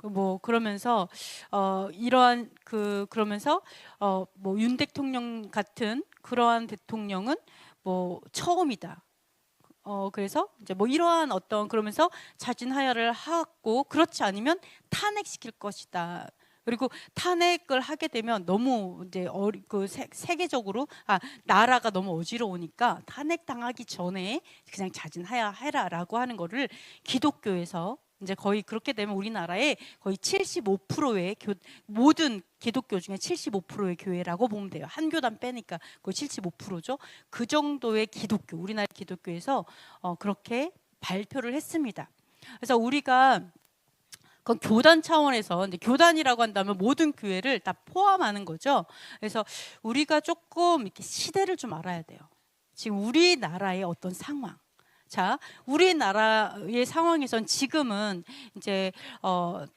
뭐 그러면서 그러면서 뭐 윤 대통령 같은 그러한 대통령은 뭐 처음이다. 그래서 이제 뭐 이러한 그러면서 자진하야를 하고 그렇지 않으면 탄핵시킬 것이다. 그리고 탄핵을 하게 되면 너무 이제 세계적으로 나라가 너무 어지러우니까 탄핵 당하기 전에 그냥 자진하야 해라라고 하는 거를 기독교에서 이제 거의 그렇게 되면 우리나라의 거의 75%의 모든 기독교 중에 75%의 교회라고 보면 돼요. 한 교단 빼니까 거의 75%죠. 그 정도의 기독교, 우리나라 기독교에서 그렇게 발표를 했습니다. 그래서 우리가 그 교단 차원에서 이제 교단이라고 한다면 모든 교회를 다 포함하는 거죠. 그래서 우리가 조금 이렇게 시대를 좀 알아야 돼요. 지금 우리나라의 어떤 상황. 자, 우리나라의 상황에선 지금은 이제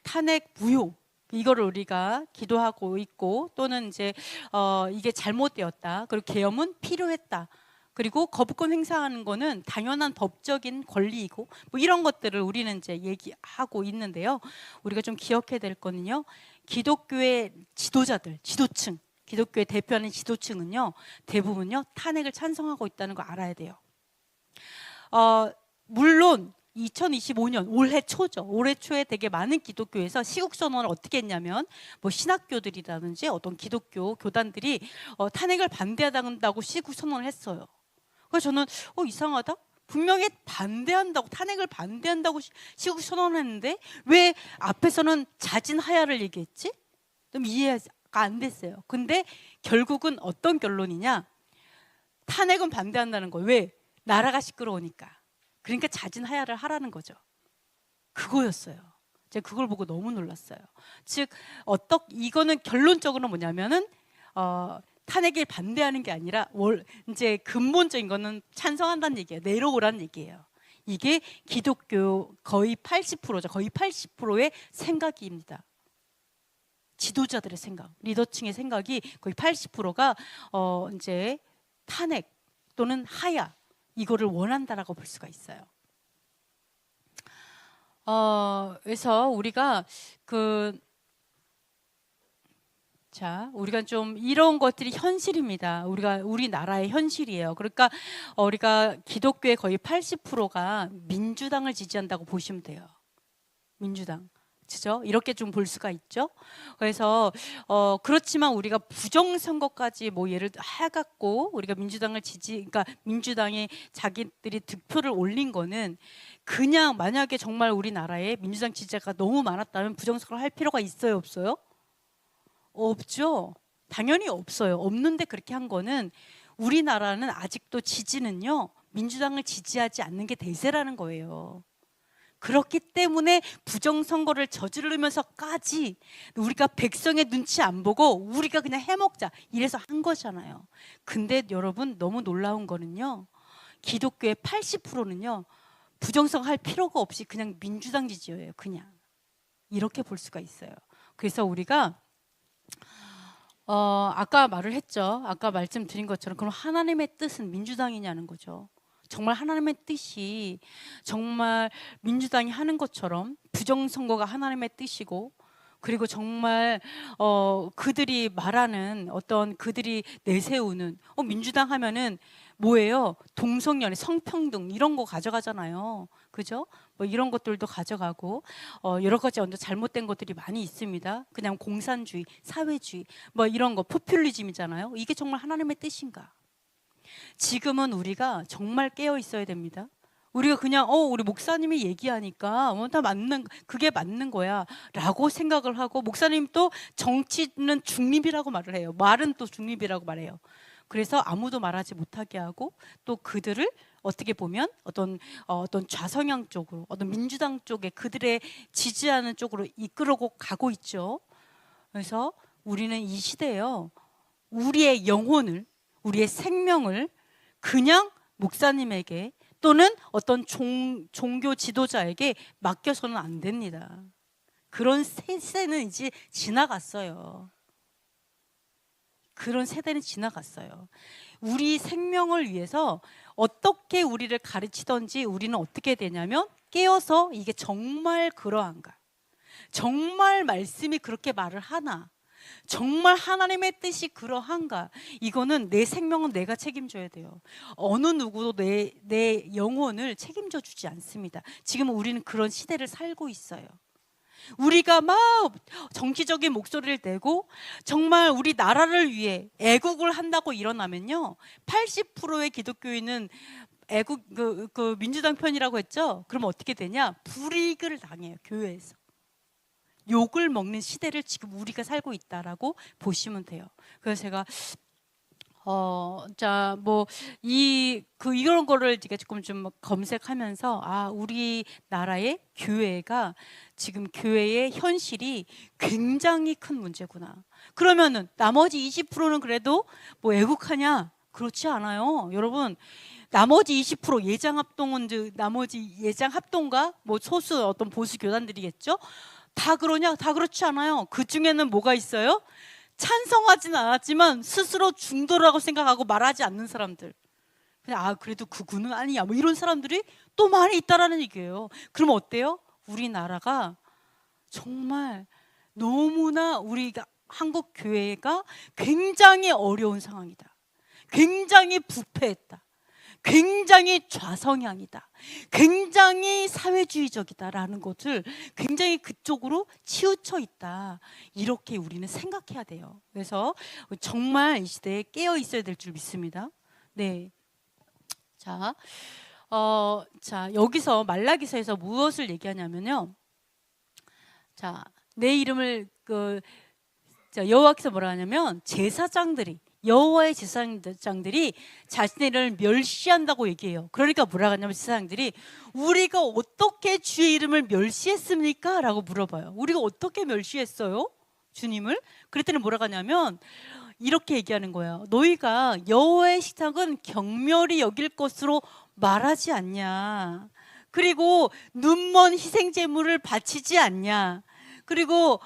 탄핵 무효 이거를 우리가 기도하고 있고 또는 이제 이게 잘못되었다. 그리고 계엄은 필요했다. 그리고 거부권 행사하는 거는 당연한 법적인 권리이고 뭐 이런 것들을 우리는 이제 얘기하고 있는데요. 우리가 좀 기억해야 될 거는요. 기독교의 지도자들, 지도층, 기독교의 대표하는 지도층은요. 대부분요. 탄핵을 찬성하고 있다는 거 알아야 돼요. 물론 2025년 올해 초죠. 올해 초에 되게 많은 기독교에서 시국 선언을 어떻게 했냐면 뭐 신학교들이라든지 어떤 기독교 교단들이 탄핵을 반대한다고 시국 선언을 했어요. 그래서 저는 이상하다. 분명히 반대한다고 탄핵을 반대한다고 시국 선언을 했는데 왜 앞에서는 자진하야를 얘기했지? 좀 이해가 안 됐어요. 근데 결국은 어떤 결론이냐? 탄핵은 반대한다는 거예요. 왜? 나라가 시끄러우니까. 그러니까 자진하야를 하라는 거죠. 그거였어요. 제가 그걸 보고 너무 놀랐어요. 즉 이거는 결론적으로 뭐냐면은 탄핵에 반대하는 게 아니라 이제 근본적인 거는 찬성한다는 얘기예요. 내려오라는 얘기예요. 이게 기독교 거의 80%죠. 거의 80%의 생각입니다. 지도자들의 생각, 리더층의 생각이 거의 80%가 이제 탄핵 또는 하야 이거를 원한다라고 볼 수가 있어요. 그래서 우리가 우리가 좀 이런 것들이 현실입니다. 우리나라의 현실이에요. 그러니까 우리가 기독교의 거의 80%가 민주당을 지지한다고 보시면 돼요. 민주당. 그죠? 이렇게 좀 볼 수가 있죠. 그래서 그렇지만 우리가 부정선거까지 뭐 예를 해갖고 우리가 그러니까 민주당이 자기들이 득표를 올린 거는 그냥 만약에 정말 우리나라에 민주당 지지자가 너무 많았다면 부정선거를 할 필요가 있어요, 없어요? 없죠. 당연히 없어요. 없는데 그렇게 한 거는 우리나라는 아직도 지지는요 민주당을 지지하지 않는 게 대세라는 거예요. 그렇기 때문에 부정선거를 저지르면서까지 우리가 백성의 눈치 안 보고 우리가 그냥 해먹자 이래서 한 거잖아요. 근데 여러분 너무 놀라운 거는요. 기독교의 80%는요. 부정선거 할 필요가 없이 그냥 민주당 지지예요. 그냥. 이렇게 볼 수가 있어요. 그래서 우리가 아까 말을 했죠. 아까 말씀드린 것처럼 그럼 하나님의 뜻은 민주당이냐는 거죠. 정말 하나님의 뜻이 정말 민주당이 하는 것처럼 부정선거가 하나님의 뜻이고 그리고 정말 그들이 말하는 그들이 내세우는 민주당 하면은 뭐예요? 동성연애, 성평등 이런 거 가져가잖아요. 그죠? 뭐 이런 것들도 가져가고 여러 가지 잘못된 것들이 많이 있습니다. 그냥 공산주의, 사회주의 뭐 이런 거 포퓰리즘이잖아요. 이게 정말 하나님의 뜻인가? 지금은 우리가 정말 깨어 있어야 됩니다. 우리가 그냥 우리 목사님이 얘기하니까 그게 맞는 거야 라고 생각을 하고 목사님 또 정치는 중립이라고 말을 해요. 말은 또 중립이라고 말해요. 그래서 아무도 말하지 못하게 하고 또 그들을 어떻게 보면 어떤 좌성향 쪽으로, 어떤 민주당 쪽에 그들의 지지하는 쪽으로 이끌고 가고 있죠. 그래서 우리는 이 시대에요, 우리의 영혼을, 우리의 생명을 그냥 목사님에게 또는 어떤 종교 지도자에게 맡겨서는 안 됩니다. 그런 세대는 이제 지나갔어요. 그런 세대는 지나갔어요. 우리 생명을 위해서 어떻게 우리를 가르치던지 우리는 어떻게 되냐면 깨어서 이게 정말 그러한가? 정말 말씀이 그렇게 말을 하나? 정말 하나님의 뜻이 그러한가? 이거는 내 생명은 내가 책임져야 돼요. 어느 누구도 내 영혼을 책임져 주지 않습니다. 지금 우리는 그런 시대를 살고 있어요. 우리가 막 정치적인 목소리를 내고 정말 우리 나라를 위해 애국을 한다고 일어나면요, 80%의 기독교인은 애국 그 민주당 편이라고 했죠. 그럼 어떻게 되냐? 불이익을 당해요. 교회에서 욕을 먹는 시대를 지금 우리가 살고 있다라고 보시면 돼요. 그래서 제가 자, 뭐, 이런 거를 제가 조금 좀 검색하면서, 우리나라의 교회가 지금 교회의 현실이 굉장히 큰 문제구나. 그러면은 나머지 20%는 그래도 뭐 애국하냐? 그렇지 않아요. 여러분, 나머지 20% 예장합동은 나머지 예장합동과 뭐 소수 어떤 보수 교단들이겠죠? 다 그러냐? 다 그렇지 않아요. 그 중에는 뭐가 있어요? 찬성하지는 않았지만 스스로 중도라고 생각하고 말하지 않는 사람들. 그냥 그래도 그거는 아니야, 뭐 이런 사람들이 또 많이 있다라는 얘기예요. 그러면 어때요? 우리나라가 정말 너무나 우리가 한국 교회가 굉장히 어려운 상황이다. 굉장히 부패했다. 굉장히 좌성향이다. 굉장히 사회주의적이다라는 것을 굉장히 그쪽으로 치우쳐 있다. 이렇게 우리는 생각해야 돼요. 그래서 정말 이 시대에 깨어 있어야 될 줄 믿습니다. 네. 자, 여기서 말라기서에서 무엇을 얘기하냐면요. 자, 내 이름을 여호와께서 뭐라 하냐면 여호와의 제사장들이 자신을 멸시한다고 얘기해요. 그러니까 뭐라 하냐면 제사장들이 우리가 어떻게 주의 이름을 멸시했습니까? 라고 물어봐요. 우리가 어떻게 멸시했어요? 주님을? 그랬더니 뭐라 하냐면 이렇게 얘기하는 거예요. 너희가 여호와의 식탁은 경멸히 여길 것으로 말하지 않냐? 그리고 눈먼 희생 제물을 바치지 않냐? 그리고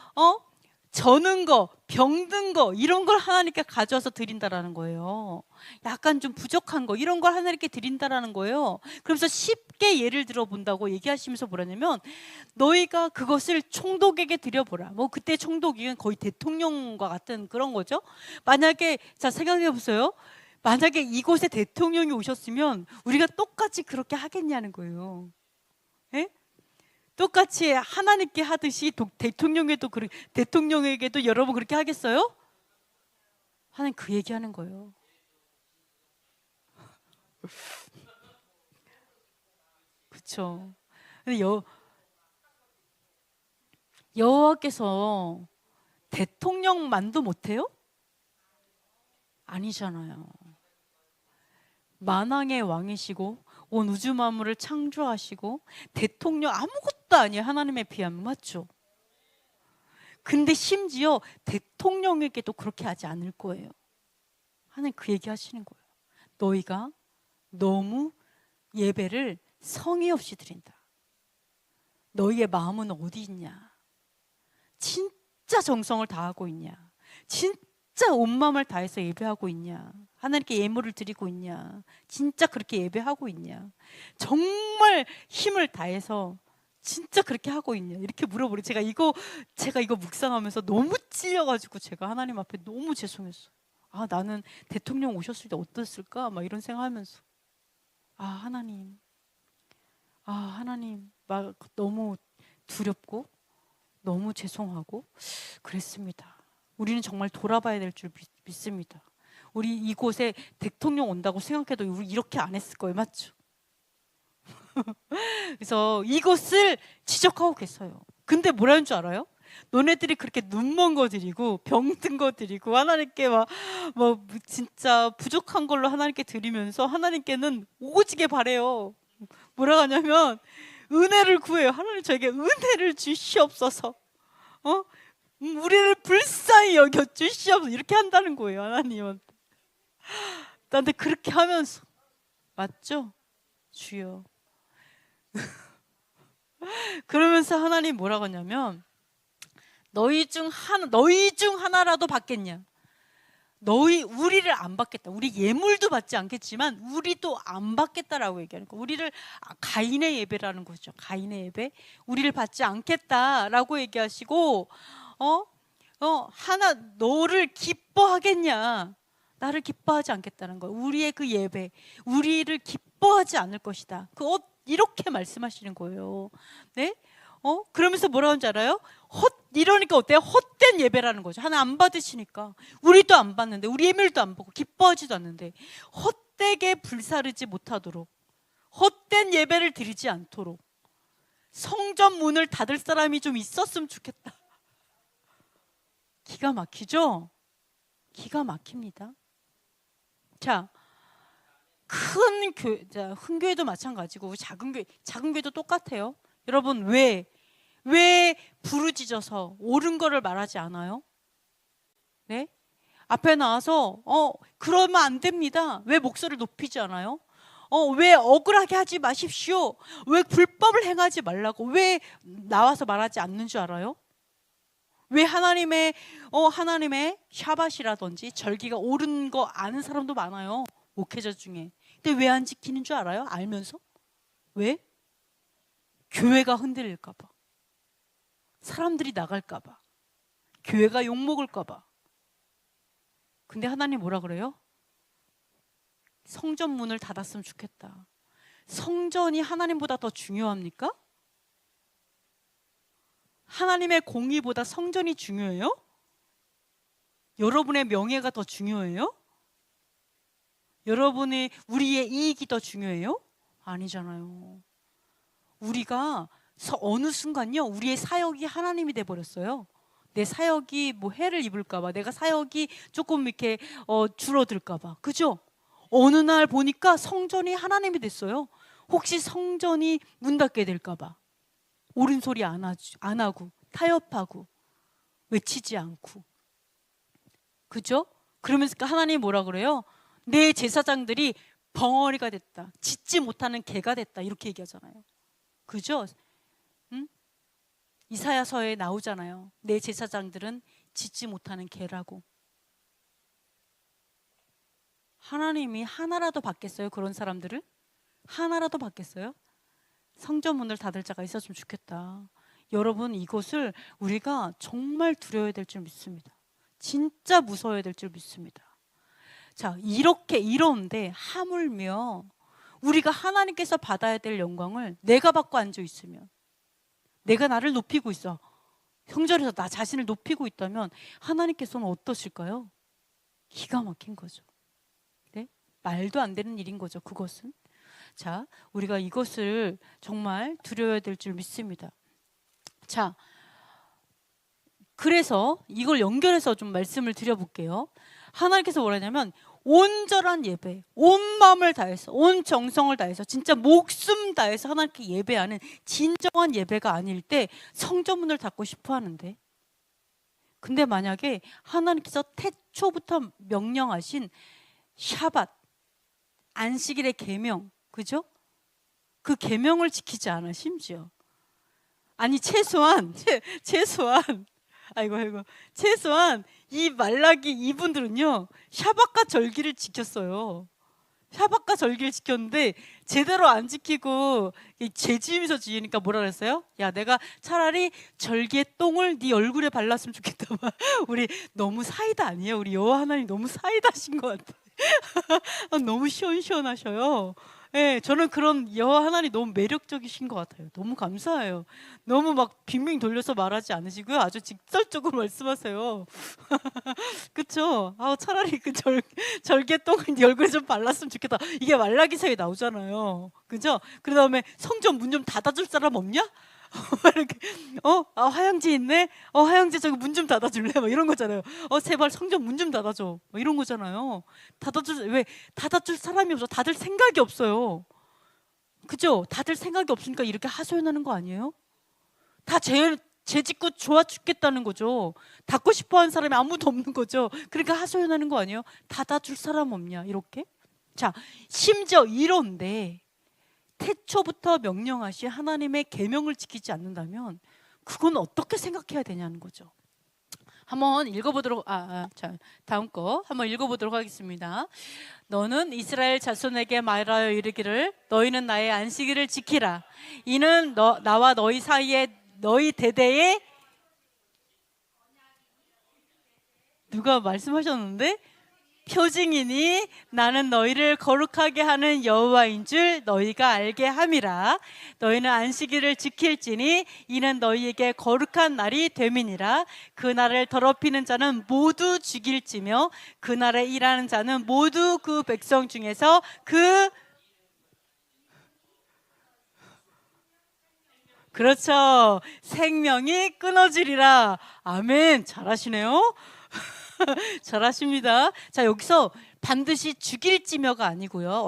저는 거, 병든 거 이런 걸 하나님께 가져와서 드린다라는 거예요. 약간 좀 부족한 거 이런 걸 하나님께 드린다라는 거예요. 그러면서 쉽게 예를 들어 본다고 얘기하시면서 뭐라냐면 너희가 그것을 총독에게 드려보라. 뭐 그때 총독이 거의 대통령과 같은 그런 거죠. 만약에 자 생각해 보세요. 만약에 이곳에 대통령이 오셨으면 우리가 똑같이 그렇게 하겠냐는 거예요. 예? 똑같이 하나님께 하듯이 대통령에게도 여러분 그렇게 하겠어요? 하나님 그 얘기하는 거예요. 그렇죠. 근데 여호와께서 대통령만도 못해요? 아니잖아요. 만왕의 왕이시고 온 우주 만물을 창조하시고 대통령 아무것도 아니에요. 하나님에 비하면. 맞죠? 근데 심지어 대통령에게도 그렇게 하지 않을 거예요. 하나님 그 얘기 하시는 거예요. 너희가 너무 예배를 성의 없이 드린다. 너희의 마음은 어디 있냐? 진짜 정성을 다하고 있냐? 진짜 온 마음을 다해서 예배하고 있냐? 하나님께 예물을 드리고 있냐? 진짜 그렇게 예배하고 있냐? 정말 힘을 다해서 진짜 그렇게 하고 있냐? 이렇게 물어보래. 제가 이거 묵상하면서 너무 찔려가지고 제가 하나님 앞에 너무 죄송했어요. 나는 대통령 오셨을 때 어땠을까? 막 이런 생각하면서 하나님 막 너무 두렵고 너무 죄송하고 그랬습니다. 우리는 정말 돌아봐야 될 줄 믿습니다. 우리 이곳에 대통령 온다고 생각해도 우리 이렇게 안 했을 거예요. 맞죠? 그래서 이것을 지적하고 계세요. 근데 뭐라는 줄 알아요? 너네들이 그렇게 눈먼 거 드리고 병든 거 드리고 하나님께 막 진짜 부족한 걸로 하나님께 드리면서 하나님께는 오지게 바래요. 뭐라고 하냐면 은혜를 구해요. 하나님 저에게 은혜를 주시옵소서. 우리를 불쌍히 여겨 주시옵소서. 이렇게 한다는 거예요. 하나님한테. 나한테 그렇게 하면서 맞죠? 주여. 그러면서 하나님 뭐라고 하냐면 너희 중 하나라도 받겠냐? 우리를 안 받겠다. 우리 예물도 받지 않겠지만 우리도 안 받겠다라고 얘기하는 거. 우리를 가인의 예배라는 거죠. 가인의 예배. 우리를 받지 않겠다라고 얘기하시고 너를 기뻐하겠냐? 나를 기뻐하지 않겠다는 거예요. 우리의 그 예배, 우리를 기뻐하지 않을 것이다. 이렇게 말씀하시는 거예요. 네? 그러면서 뭐라고 하는지 알아요? 이러니까 어때요? 헛된 예배라는 거죠. 하나 안 받으시니까. 우리도 안 받는데, 우리 예물도 안 받고 기뻐하지도 않는데 헛되게 불사르지 못하도록, 헛된 예배를 드리지 않도록 성전 문을 닫을 사람이 좀 있었으면 좋겠다. 기가 막히죠? 기가 막힙니다. 자, 큰 교회도 마찬가지고 작은 교회도 똑같아요. 여러분 왜 부르짖어서 옳은 거를 말하지 않아요? 네? 앞에 나와서 그러면 안 됩니다. 왜 목소리를 높이지 않아요? 왜 억울하게 하지 마십시오. 왜 불법을 행하지 말라고 왜 나와서 말하지 않는 줄 알아요? 왜 하나님의 샤밧이라든지 절기가 옳은 거 아는 사람도 많아요. 목회자 중에. 근데 왜 안 지키는 줄 알아요? 알면서? 왜? 교회가 흔들릴까 봐. 사람들이 나갈까 봐. 교회가 욕먹을까 봐. 근데 하나님 뭐라 그래요? 성전 문을 닫았으면 좋겠다. 성전이 하나님보다 더 중요합니까? 하나님의 공의보다 성전이 중요해요? 여러분의 명예가 더 중요해요? 우리의 이익이 더 중요해요? 아니잖아요. 우리가 어느 순간요, 우리의 사역이 하나님이 돼버렸어요. 내 사역이 해를 입을까봐, 내가 사역이 조금 이렇게 줄어들까봐, 그죠? 어느 날 보니까 성전이 하나님이 됐어요. 혹시 성전이 문 닫게 될까봐 옳은 소리 안 하고 타협하고 외치지 않고, 그죠? 그러면서 하나님이 뭐라 그래요? 내 제사장들이 벙어리가 됐다, 짖지 못하는 개가 됐다, 이렇게 얘기하잖아요. 그죠? 응? 이사야서에 나오잖아요. 내 제사장들은 짖지 못하는 개라고. 하나님이 하나라도 받겠어요? 그런 사람들을? 하나라도 받겠어요? 성전 문을 닫을 자가 있었으면 좋겠다. 여러분, 이것을 우리가 정말 두려워야 될 줄 믿습니다. 진짜 무서워야 될 줄 믿습니다. 자, 이런데 하물며 우리가 하나님께서 받아야 될 영광을 내가 받고 앉아 있으면, 내가 나를 높이고 있어, 형절에서 나 자신을 높이고 있다면 하나님께서는 어떠실까요? 기가 막힌 거죠. 네? 말도 안 되는 일인 거죠, 그것은. 자, 우리가 이것을 정말 두려워야 될 줄 믿습니다. 자, 그래서 이걸 연결해서 좀 말씀을 드려볼게요. 하나님께서 뭐라냐면 온전한 예배, 온 마음을 다해서, 온 정성을 다해서, 진짜 목숨 다해서 하나님께 예배하는 진정한 예배가 아닐 때 성전문을 닫고 싶어 하는데, 근데 만약에 하나님께서 태초부터 명령하신 샤밧, 안식일의 계명, 그죠? 그 계명을 지키지 않아. 심지어 아니 최소한 최소한 이 말라기 이분들은요 샤밧과 절기를 지켰어요. 샤밧과 절기를 지켰는데 제대로 안 지키고 죄지으면서 지으니까 뭐라 그랬어요? 야, 내가 차라리 절기의 똥을 네 얼굴에 발랐으면 좋겠다. 우리 너무 사이다 아니에요? 우리 여호와 하나님 너무 사이다신 것 같아. 너무 시원시원하셔요. 네, 저는 그런 여호와 하나님 너무 매력적이신 것 같아요. 너무 감사해요. 너무 막 빙빙 돌려서 말하지 않으시고요, 아주 직설적으로 말씀하세요. 그쵸? 차라리 그 절개똥을 네 얼굴에 좀 발랐으면 좋겠다. 이게 말라기서에 나오잖아요. 그죠? 그 다음에 성전 문 좀 닫아줄 사람 없냐? 이렇게 화양지 있네. 화양지 저기 문 좀 닫아줄래? 막 이런 거잖아요. 제발 성전 문 좀 닫아줘. 막 이런 거잖아요. 왜 닫아줄 사람이 없어? 다들 생각이 없어요. 그죠? 다들 생각이 없으니까 이렇게 하소연하는 거 아니에요? 다 제 짓고 좋아 죽겠다는 거죠. 닫고 싶어하는 사람이 아무도 없는 거죠. 그러니까 하소연하는 거 아니에요? 닫아줄 사람 없냐 이렇게? 자, 심지어 이런데 태초부터 명령하신 하나님의 계명을 지키지 않는다면 그건 어떻게 생각해야 되냐는 거죠. 한번 읽어보도록 자, 다음 거 한번 읽어보도록 하겠습니다. 너는 이스라엘 자손에게 말하여 이르기를 너희는 나의 안식일을 지키라. 이는 나와 너희 사이에 너희 대대에 누가 말씀하셨는데 표징이니 나는 너희를 거룩하게 하는 여호와인 줄 너희가 알게 함이라. 너희는 안식일을 지킬지니 이는 너희에게 거룩한 날이 됨이니라. 그 날을 더럽히는 자는 모두 죽일지며 그 날에 일하는 자는 모두 그 백성 중에서 그렇죠, 생명이 끊어지리라. 아멘. 잘하시네요. 잘하십니다. 자, 여기서 반드시 죽일지며가 아니고요.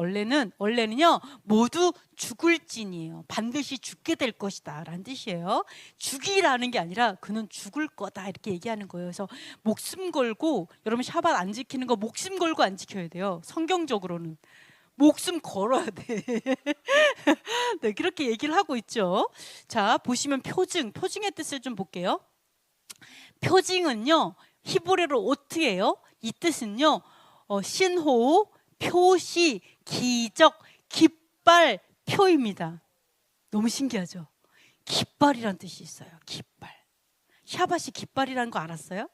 원래는요 모두 죽을진이에요. 반드시 죽게 될 것이다 라는 뜻이에요. 죽이라는 게 아니라 그는 죽을 거다 이렇게 얘기하는 거예요. 그래서 목숨 걸고, 여러분 샤밧 안 지키는 거 목숨 걸고 안 지켜야 돼요. 성경적으로는 목숨 걸어야 돼. 네, 그렇게 얘기를 하고 있죠. 자, 보시면 표징의 뜻을 좀 볼게요. 표징은요 히브리어로 오트예요. 이 뜻은요 신호, 표시, 기적, 깃발, 표입니다. 너무 신기하죠? 깃발이란 뜻이 있어요. 깃발. 샤밧이 깃발이라는 거 알았어요?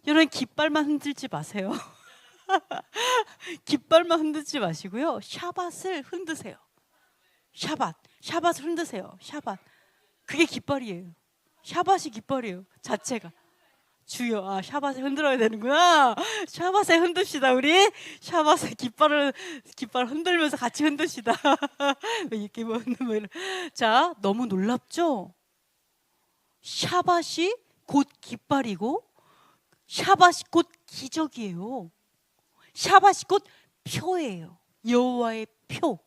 여러분 깃발만 흔들지 마세요. 깃발만 흔들지 마시고요 샤밧을 흔드세요. 샤밧을 흔드세요. 샤밧. 그게 깃발이에요. 샤밧이 깃발이에요. 자체가. 주여, 샤밧에 흔들어야 되는구나. 샤밧에 흔듭시다 우리. 샤밧에 깃발 흔들면서 같이 흔듭시다. 이렇게 자, 너무 놀랍죠? 샤밧이 곧 깃발이고 샤밧이 곧 기적이에요. 샤밧이 곧 표예요. 여호와의 표.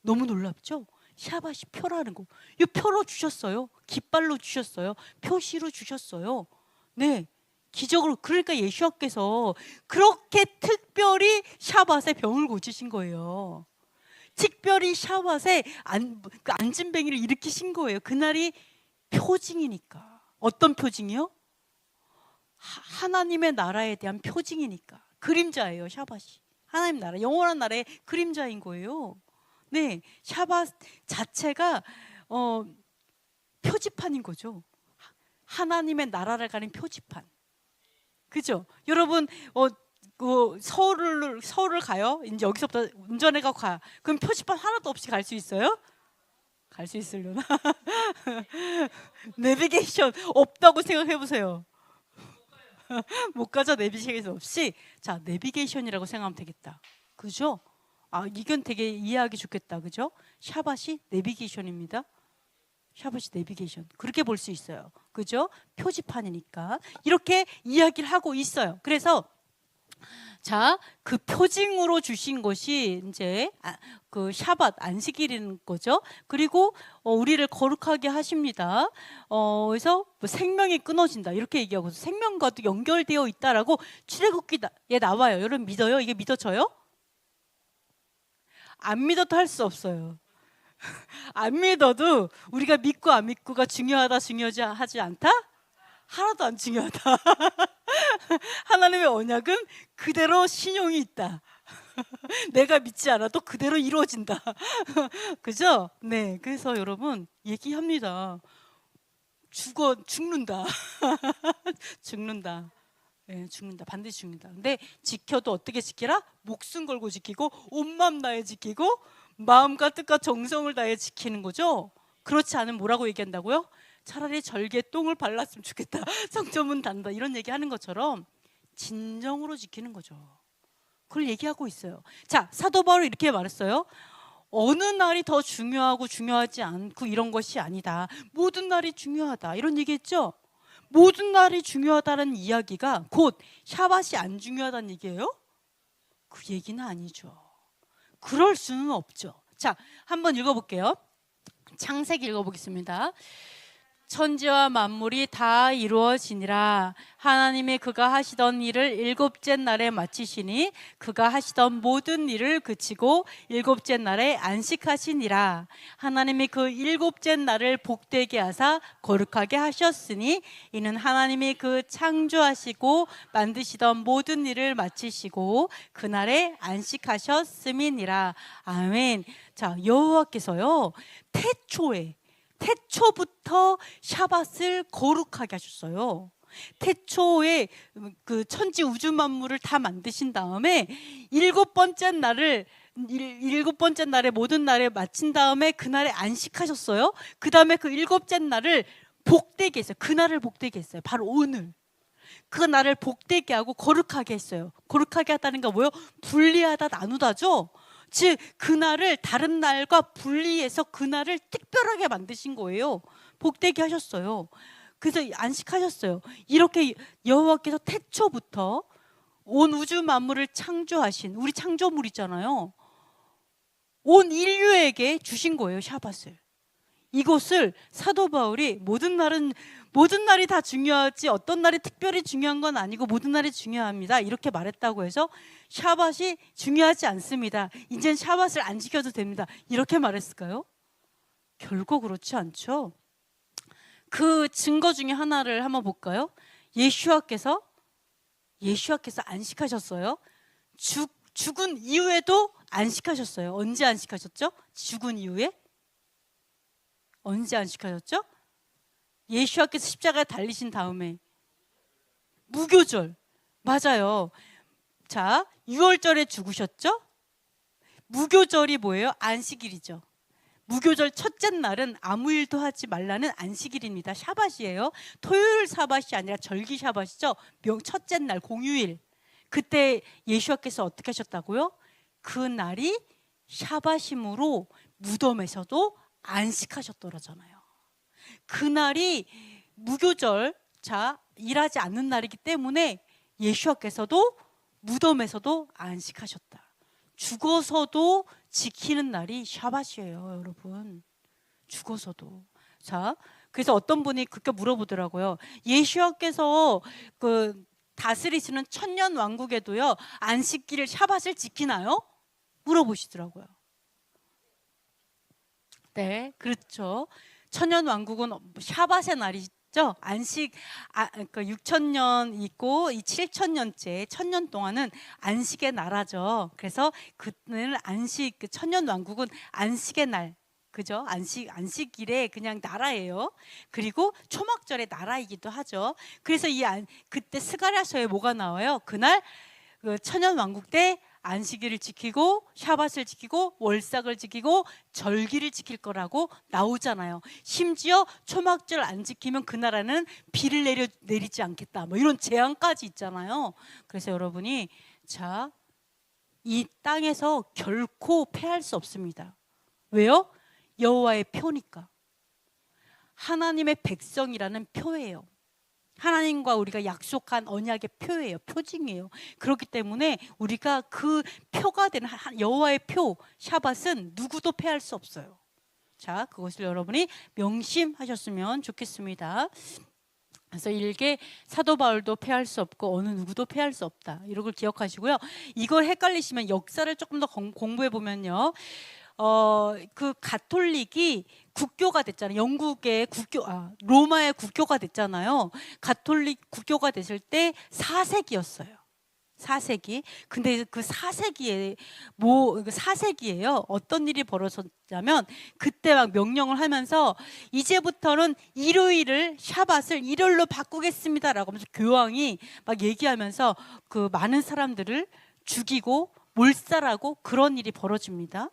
너무 놀랍죠? 샤밧이 표라는 거. 이 표로 주셨어요. 깃발로 주셨어요. 표시로 주셨어요. 네, 기적으로. 그러니까 예수님께서 그렇게 특별히 샤밧에 병을 고치신 거예요. 특별히 샤밧에 안진뱅이를 일으키신 거예요. 그날이 표징이니까. 어떤 표징이요? 하나님의 나라에 대한 표징이니까. 그림자예요, 샤밧이. 하나님 나라, 영원한 나라의 그림자인 거예요. 네, 샤밧 자체가 표지판인 거죠. 하나님의 나라를 가는 표지판. 그죠? 여러분 서울을 가요. 이제 여기서부터 운전해가 가. 그럼 표지판 하나도 없이 갈 수 있어요? 갈 수 있으려나? 내비게이션 없다고 생각해 보세요. 못 가죠. 내비게이션 없이. 자, 내비게이션이라고 생각하면 되겠다. 그죠? 이건 되게 이해하기 좋겠다. 그죠? 샤밧이 내비게이션입니다. 샤밧이 내비게이션. 그렇게 볼 수 있어요. 그죠? 표지판이니까. 이렇게 이야기를 하고 있어요. 그래서 자, 그 표징으로 주신 것이 이제 그 샤밧 안식일인 거죠. 그리고 우리를 거룩하게 하십니다. 그래서 뭐 생명이 끊어진다 이렇게 얘기하고 생명과도 연결되어 있다라고 출애굽기에 나와요. 여러분 믿어요? 이게 믿어져요? 안 믿어도 할 수 없어요. 안 믿어도 우리가 믿고 안 믿고가 중요하지 않다? 하나도 안 중요하다. 하나님의 언약은 그대로 신용이 있다. 내가 믿지 않아도 그대로 이루어진다. 그죠? 네, 그래서 여러분 얘기합니다. 죽는다. 죽는다. 네, 죽는다. 반드시 죽는다. 근데 지켜도 어떻게 지키라? 목숨 걸고 지키고 온 마음 다해 지키고 마음과 뜻과 정성을 다해 지키는 거죠. 그렇지 않으면 뭐라고 얘기한다고요? 차라리 절개 똥을 발랐으면 좋겠다. 성전문 닫는다. 이런 얘기하는 것처럼 진정으로 지키는 거죠. 그걸 얘기하고 있어요. 자, 사도 바울이 이렇게 말했어요. 어느 날이 더 중요하고 중요하지 않고 이런 것이 아니다. 모든 날이 중요하다. 이런 얘기했죠? 모든 날이 중요하다는 이야기가 곧 샤밧이 안 중요하다는 얘기예요? 그 얘기는 아니죠. 그럴 수는 없죠. 자, 한번 읽어볼게요. 창세기 읽어보겠습니다. 천지와 만물이 다 이루어지니라. 하나님이 그가 하시던 일을 일곱째 날에 마치시니 그가 하시던 모든 일을 그치고 일곱째 날에 안식하시니라. 하나님이 그 일곱째 날을 복되게 하사 거룩하게 하셨으니 이는 하나님이 그 창조하시고 만드시던 모든 일을 마치시고 그날에 안식하셨음이니라. 아멘. 자, 여호와께서요 태초부터 샤밧을 거룩하게 하셨어요. 태초에 그 천지 우주 만물을 다 만드신 다음에 일곱 번째 날에 모든 날에 마친 다음에 그날에 안식하셨어요. 그 다음에 그 일곱째 날을 복되게 했어요. 그날을 복되게 했어요. 바로 오늘. 그 날을 복되게 하고 거룩하게 했어요. 거룩하게 하다는 게 뭐예요? 분리하다, 나누다죠. 즉 그날을 다른 날과 분리해서 그날을 특별하게 만드신 거예요. 복되게 하셨어요. 그래서 안식하셨어요. 이렇게 여호와께서 태초부터 온 우주 만물을 창조하신 우리 창조물이잖아요. 온 인류에게 주신 거예요, 샤밧을. 이것을 사도 바울이 모든 날이 다 중요하지 어떤 날이 특별히 중요한 건 아니고 모든 날이 중요합니다. 이렇게 말했다고 해서 샤밧이 중요하지 않습니다. 이젠 샤밧을 안 지켜도 됩니다. 이렇게 말했을까요? 결코 그렇지 않죠. 그 증거 중에 하나를 한번 볼까요? 예수와께서 안식하셨어요. 죽은 이후에도 안식하셨어요. 언제 안식하셨죠? 죽은 이후에? 언제 안식하셨죠? 예수와께서 십자가에 달리신 다음에 무교절. 맞아요. 자, 6월절에 죽으셨죠? 무교절이 뭐예요? 안식일이죠. 무교절 첫째 날은 아무 일도 하지 말라는 안식일입니다. 샤밧이에요. 토요일 샤밧이 아니라 절기 샤밧이죠. 첫째 날 공휴일. 그때 예수와께서 어떻게 하셨다고요? 그 날이 샤밧이므로 무덤에서도 안식하셨더라잖아요. 그날이 무교절, 자, 일하지 않는 날이기 때문에 예수와께서도 무덤에서도 안식하셨다. 죽어서도 지키는 날이 샤밧이에요, 여러분. 죽어서도. 자, 그래서 어떤 분이 그렇게 물어보더라고요. 예수와께서 그 다스리시는 천년 왕국에도요 안식일 샤밧을 지키나요? 물어보시더라고요. 네, 그렇죠. 천년 왕국은 샤밧의 날이죠. 안식, 그러니까 6,000년 있고 이 7,000년째 천년 동안은 안식의 나라죠. 그래서 그는 안식, 그 천년 왕국은 안식의 날, 그죠? 안식일에 그냥 나라예요. 그리고 초막절의 나라이기도 하죠. 그래서 그때 스가랴서에 뭐가 나와요? 그날 그 천년 왕국 때 안식일을 지키고 샤밧을 지키고 월삭을 지키고 절기를 지킬 거라고 나오잖아요. 심지어 초막절 안 지키면 그 나라는 비를 내리지 않겠다. 뭐 이런 제한까지 있잖아요. 그래서 여러분이 자, 이 땅에서 결코 패할 수 없습니다. 왜요? 여호와의 표니까. 하나님의 백성이라는 표예요. 하나님과 우리가 약속한 언약의 표예요. 표징이에요. 그렇기 때문에 우리가 그 표가 되는 여호와의 표 샤밧은 누구도 패할 수 없어요. 자, 그것을 여러분이 명심하셨으면 좋겠습니다. 그래서 일개 사도 바울도 패할 수 없고 어느 누구도 패할 수 없다. 이런 걸 기억하시고요. 이걸 헷갈리시면 역사를 조금 더 공부해 보면요. 그 가톨릭이 국교가 됐잖아요. 영국의 로마의 국교가 됐잖아요. 가톨릭 국교가 됐을 때 4세기였어요. 4세기. 근데 그 4세기예요. 어떤 일이 벌어졌냐면 그때 막 명령을 하면서 이제부터는 샤밧을 일요일로 바꾸겠습니다라고 하면서 교황이 막 얘기하면서 그 많은 사람들을 죽이고 몰살하고 그런 일이 벌어집니다.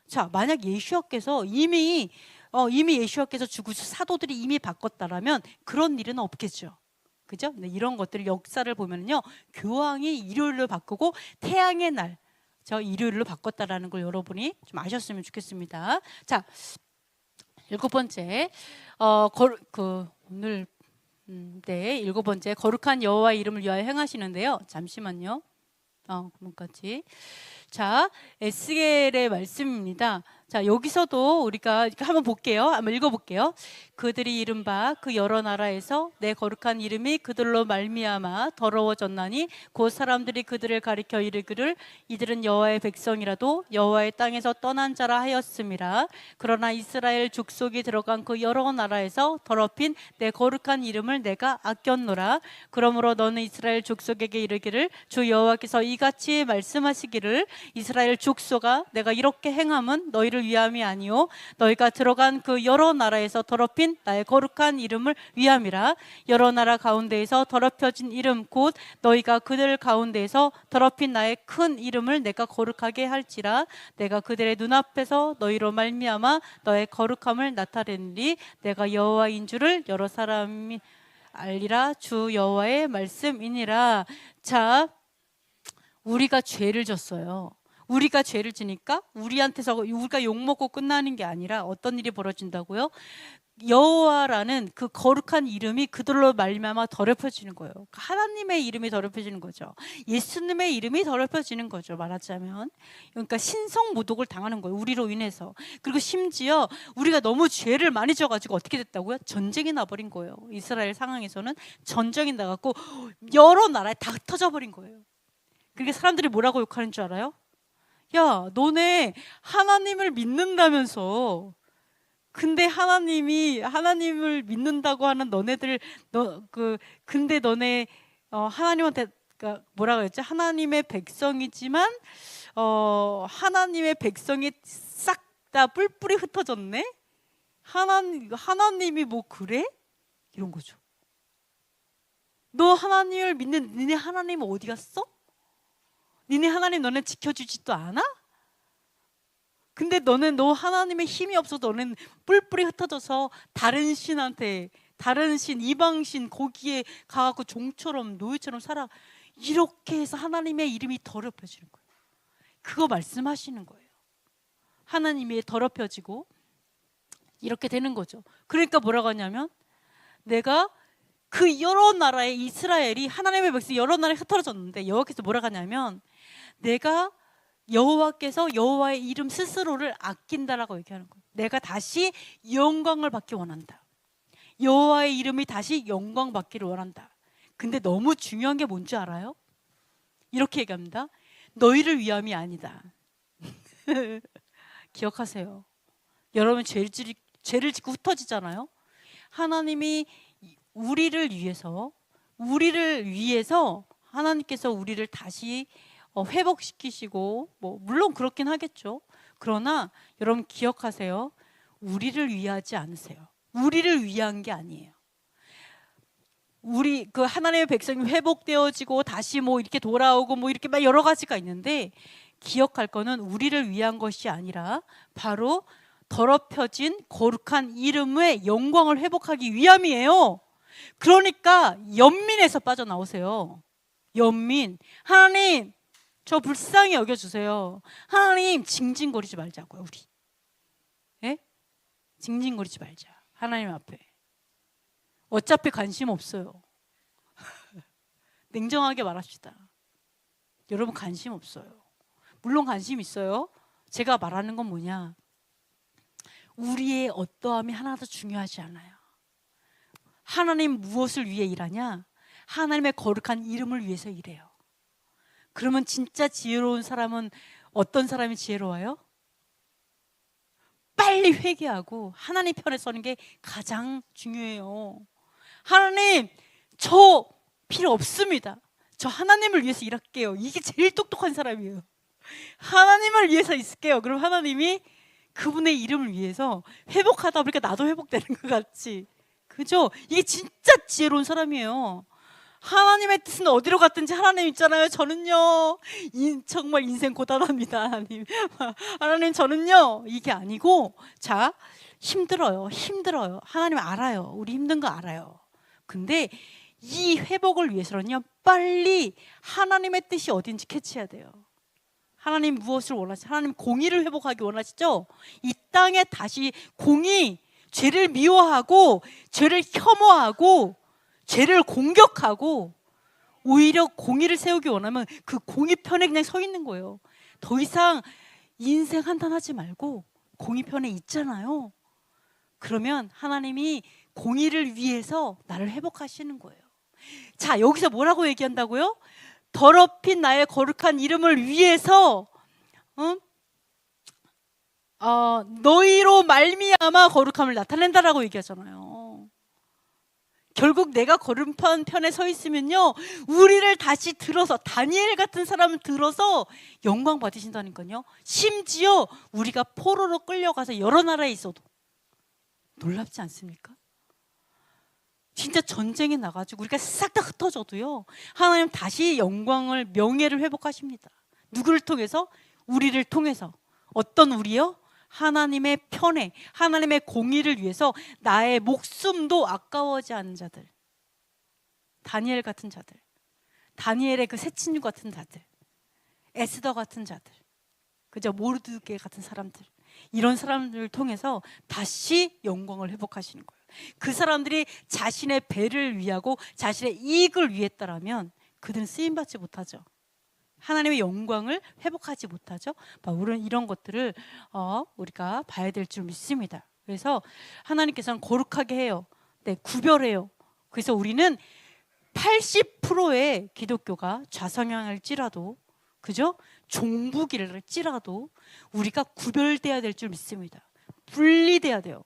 자, 만약 예수와께서 이미 예수와께서 죽으셔 사도들이 이미 바꿨다라면 그런 일은 없겠죠. 그죠? 네, 이런 것들 역사를 보면요, 교황이 일요일로 바꾸고 태양의 날, 저 일요일로 바꿨다라는 걸 여러분이 좀 아셨으면 좋겠습니다. 자, 7번째, 오늘 네, 7번째 거룩한 여호와의 이름을 위하여 행하시는데요. 잠시만요. 그만까지. 자, 에스겔의 말씀입니다. 자, 여기서도 우리가 한번 볼게요. 한번 읽어볼게요. 그들이 이른바 그 여러 나라에서 내 거룩한 이름이 그들로 말미암아 더러워졌나니 곧 사람들이 그들을 가리켜 이르기를 이들은 여호와의 백성이라도 여호와의 땅에서 떠난 자라 하였음이라. 그러나 이스라엘 족속이 들어간 그 여러 나라에서 더럽힌 내 거룩한 이름을 내가 아꼈노라. 그러므로 너는 이스라엘 족속에게 이르기를 주 여호와께서 이같이 말씀하시기를 이스라엘 족속아 내가 이렇게 행함은 너희를 위함이 아니요 너희가 들어간 그 여러 나라에서 더럽힌 나의 거룩한 이름을 위함이라. 여러 나라 가운데에서 더럽혀진 이름 곧 너희가 그들 가운데에서 더럽힌 나의 큰 이름을 내가 거룩하게 할지라. 내가 그들의 눈앞에서 너희로 말미암아 너의 거룩함을 나타내리니 내가 여호와인 줄을 여러 사람이 알리라. 주 여호와의 말씀이니라. 자, 우리가 죄를 졌어요. 우리가 죄를 지니까 우리한테서 우리가 욕먹고 끝나는 게 아니라 어떤 일이 벌어진다고요? 여호와라는 그 거룩한 이름이 그들로 말미암아 더럽혀지는 거예요. 하나님의 이름이 더럽혀지는 거죠. 예수님의 이름이 더럽혀지는 거죠. 말하자면 그러니까 신성모독을 당하는 거예요. 우리로 인해서. 그리고 심지어 우리가 너무 죄를 많이 져가지고 어떻게 됐다고요? 전쟁이 나버린 거예요. 이스라엘 상황에서는 전쟁이 나갖고 여러 나라에 다 터져버린 거예요. 그러니까 사람들이 뭐라고 욕하는 줄 알아요? 야, 너네 하나님을 믿는다면서. 근데 하나님을 믿는다고 하는 너네들 근데 너네 하나님한테 그러니까 뭐라 그랬지? 하나님의 백성이지만 하나님의 백성이 싹 다 뿔뿔이 흩어졌네. 하나님이 뭐 그래? 이런 거죠. 너 하나님을 믿는 니네 하나님은 어디 갔어? 니네 하나님 너네 지켜주지도 않아? 근데 너 하나님의 힘이 없어서 너는 뿔뿔이 흩어져서 다른 신 이방신 거기에 가갖고 종처럼 노예처럼 살아. 이렇게 해서 하나님의 이름이 더럽혀지는 거예요. 그거 말씀하시는 거예요. 하나님이 더럽혀지고 이렇게 되는 거죠. 그러니까 뭐라고 하냐면 내가 그 여러 나라의 이스라엘이 하나님의 백성이 여러 나라에 흩어졌는데 여호와께서 뭐라고 하냐면 내가 여호와께서 여호와의 이름 스스로를 아낀다라고 얘기하는 거예요. 내가 다시 영광을 받기 원한다. 여호와의 이름이 다시 영광 받기를 원한다. 근데 너무 중요한 게 뭔지 알아요? 이렇게 얘기합니다. 너희를 위함이 아니다. 기억하세요. 여러분 죄를 짓고 흩어지잖아요. 하나님이 우리를 위해서 하나님께서 우리를 다시 회복시키시고 물론 그렇긴 하겠죠. 그러나 여러분 기억하세요. 우리를 위하지 않으세요. 우리를 위한 게 아니에요. 우리 그 하나님의 백성이 회복되어지고 다시 이렇게 돌아오고 이렇게 막 여러 가지가 있는데 기억할 거는 우리를 위한 것이 아니라 바로 더럽혀진 거룩한 이름의 영광을 회복하기 위함이에요. 그러니까 연민에서 빠져나오세요. 연민. 하나님 저 불쌍히 여겨주세요. 하나님 징징거리지 말자고요. 우리 징징거리지 말자. 하나님 앞에 어차피 관심 없어요. 냉정하게 말합시다. 여러분 관심 없어요. 물론 관심 있어요. 제가 말하는 건 뭐냐, 우리의 어떠함이 하나도 중요하지 않아요. 하나님 무엇을 위해 일하냐? 하나님의 거룩한 이름을 위해서 일해요. 그러면 진짜 지혜로운 사람은 어떤 사람이 지혜로워요? 빨리 회개하고 하나님 편에 서는 게 가장 중요해요. 하나님 저 필요 없습니다. 저 하나님을 위해서 일할게요. 이게 제일 똑똑한 사람이에요. 하나님을 위해서 있을게요. 그럼 하나님이 그분의 이름을 위해서 회복하다 보니까 나도 회복되는 것 같지. 그죠? 이게 진짜 지혜로운 사람이에요. 하나님의 뜻은 어디로 갔든지 하나님 있잖아요. 저는요 정말 인생 고단합니다. 하나님 저는요 이게 아니고, 자, 힘들어요. 하나님 알아요. 우리 힘든 거 알아요. 근데 이 회복을 위해서는요 빨리 하나님의 뜻이 어딘지 캐치해야 돼요. 하나님 무엇을 원하시죠? 하나님 공의를 회복하기 원하시죠? 이 땅에 다시 공의, 죄를 미워하고 죄를 혐오하고 죄를 공격하고 오히려 공의를 세우기 원하면 그 공의 편에 그냥 서 있는 거예요. 더 이상 인생 한탄하지 말고 공의 편에 있잖아요. 그러면 하나님이 공의를 위해서 나를 회복하시는 거예요. 자, 여기서 뭐라고 얘기한다고요? 더럽힌 나의 거룩한 이름을 위해서 너희로 말미암아 거룩함을 나타낸다라고 얘기하잖아요. 결국 내가 거룩한 편에 서 있으면요, 우리를 다시 들어서, 다니엘 같은 사람을 들어서 영광 받으신다니까요. 심지어 우리가 포로로 끌려가서 여러 나라에 있어도 놀랍지 않습니까? 진짜 전쟁에 나가지고 우리가 싹 다 흩어져도요, 하나님 다시 영광을, 명예를 회복하십니다. 누구를 통해서? 우리를 통해서. 어떤 우리요? 하나님의 편에, 하나님의 공의를 위해서 나의 목숨도 아까워하지 않은 자들, 다니엘 같은 자들, 다니엘의 그 세 친구 같은 자들, 에스더 같은 자들, 그저 모르드게 같은 사람들, 이런 사람들을 통해서 다시 영광을 회복하시는 거예요. 그 사람들이 자신의 배를 위하고 자신의 이익을 위했다라면 그들은 쓰임받지 못하죠. 하나님의 영광을 회복하지 못하죠. 우리는 이런 것들을 우리가 봐야 될 줄 믿습니다. 그래서 하나님께서는 거룩하게 해요. 네, 구별해요. 그래서 우리는 80%의 기독교가 좌성향일지라도, 그죠? 종북일지라도 우리가 구별돼야 될 줄 믿습니다. 분리돼야 돼요.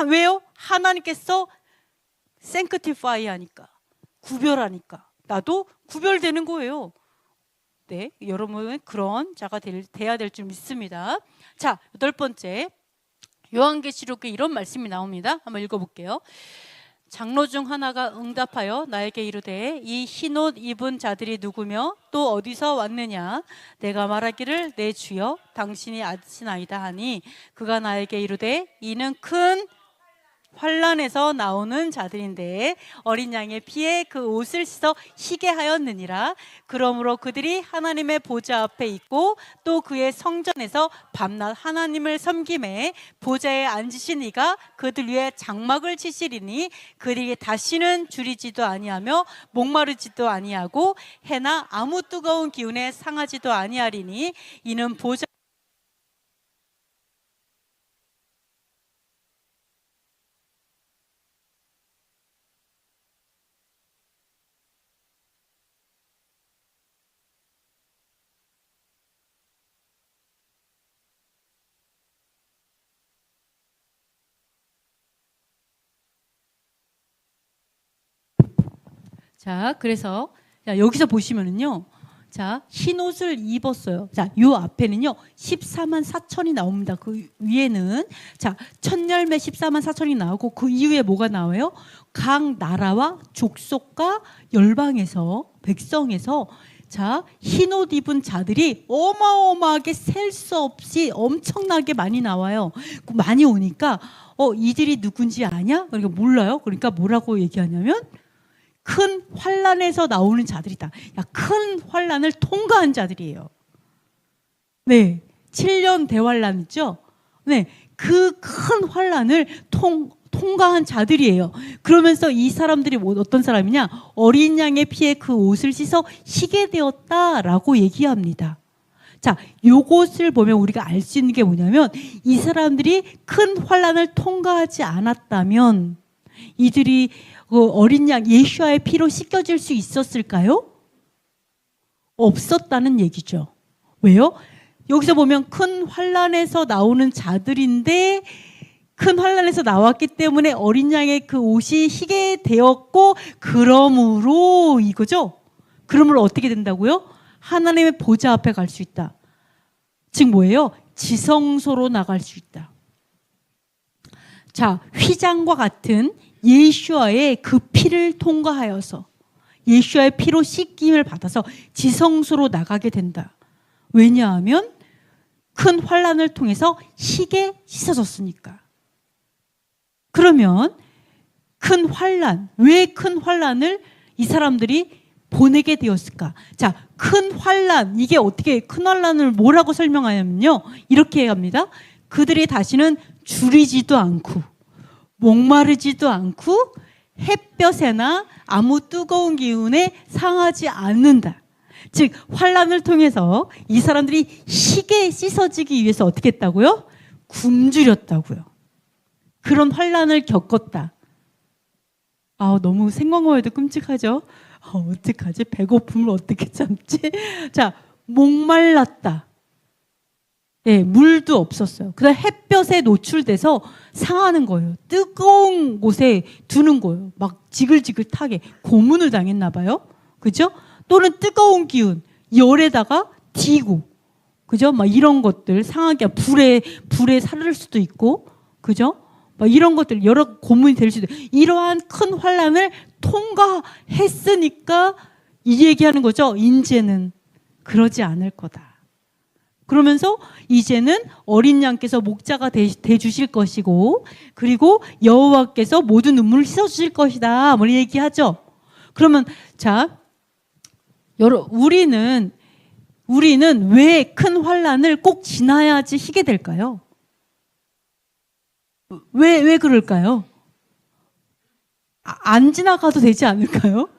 왜요? 하나님께서 sanctify 하니까, 구별하니까 나도 구별되는 거예요. 네, 여러분은 그런 자가 돼야 될 줄 믿습니다. 자, 8번째, 요한계시록에 이런 말씀이 나옵니다. 한번 읽어볼게요. 장로 중 하나가 응답하여 나에게 이르되 이 흰옷 입은 자들이 누구며 또 어디서 왔느냐? 내가 말하기를 내 주여 당신이 아시나이다 하니 그가 나에게 이르되 이는 큰 환란에서 나오는 자들인데 어린 양의 피에 그 옷을 씻어 희게 하였느니라. 그러므로 그들이 하나님의 보좌 앞에 있고 또 그의 성전에서 밤낮 하나님을 섬김에 보좌에 앉으신 이가 그들 위에 장막을 치시리니 그들이 다시는 줄이지도 아니하며 목마르지도 아니하고 해나 아무 뜨거운 기운에 상하지도 아니하리니 이는 보좌 자, 그래서 여기서 보시면은요, 자, 흰 옷을 입었어요. 자, 요 앞에는요 14만 4천이 나옵니다. 그 위에는 자, 첫 열매 14만 4천이 나오고 그 이후에 뭐가 나와요? 각 나라와 족속과 열방에서, 백성에서 자, 흰 옷 입은 자들이 어마어마하게 셀 수 없이 엄청나게 많이 나와요. 많이 오니까 이들이 누군지 아냐? 그러니까 몰라요. 그러니까 뭐라고 얘기하냐면 큰 환란에서 나오는 자들이다. 큰 환란을 통과한 자들이에요. 네, 7년 대환란 있죠? 네, 그 큰 환란을 통과한 자들이에요. 그러면서 이 사람들이 어떤 사람이냐? 어린 양의 피에 그 옷을 씻어 희게 되었다라고 얘기합니다. 자, 요것을 보면 우리가 알 수 있는 게 뭐냐면 이 사람들이 큰 환란을 통과하지 않았다면 이들이 그 어린 양 예수와의 피로 씻겨질 수 있었을까요? 없었다는 얘기죠. 왜요? 여기서 보면 큰 환란에서 나오는 자들인데 큰 환란에서 나왔기 때문에 어린 양의 그 옷이 희게 되었고 그러므로 이거죠. 그러므로 어떻게 된다고요? 하나님의 보좌 앞에 갈 수 있다. 즉 뭐예요? 지성소로 나갈 수 있다. 자, 휘장과 같은 예수와의 그 피를 통과하여서 예수와의 피로 씻김을 받아서 지성소로 나가게 된다. 왜냐하면 큰 환란을 통해서 희게 씻어졌으니까. 그러면 큰 환란, 왜 큰 환란을 이 사람들이 보내게 되었을까? 자, 큰 환난, 이게 어떻게 큰 환난을 뭐라고 설명하냐면요, 이렇게 합니다. 그들이 다시는 줄이지도 않고 목마르지도 않고 햇볕에나 아무 뜨거운 기운에 상하지 않는다. 즉 환난을 통해서 이 사람들이 희게 씻어지기 위해서 어떻게 했다고요? 굶주렸다고요. 그런 환난을 겪었다. 아, 너무 생각만 해도 끔찍하죠? 어떡하지? 배고픔을 어떻게 참지? 자, 목말랐다. 예, 물도 없었어요. 그다음 햇볕에 노출돼서 상하는 거예요. 뜨거운 곳에 두는 거예요. 막 지글지글하게 고문을 당했나 봐요. 그죠? 또는 뜨거운 기운, 열에다가 디고, 그죠? 막 이런 것들 상하게 불에 사를 수도 있고, 그죠? 막 이런 것들 여러 고문이 될 수도 있고, 이러한 큰 환난을 통과했으니까 이 얘기하는 거죠. 이제는 그러지 않을 거다. 그러면서 이제는 어린 양께서 목자가 돼 주실 것이고, 그리고 여호와께서 모든 눈물을 씻어 주실 것이다. 뭐 얘기하죠. 그러면 자, 우리는 왜 큰 환난을 꼭 지나야지 희게 될까요? 왜 그럴까요? 안 지나가도 되지 않을까요?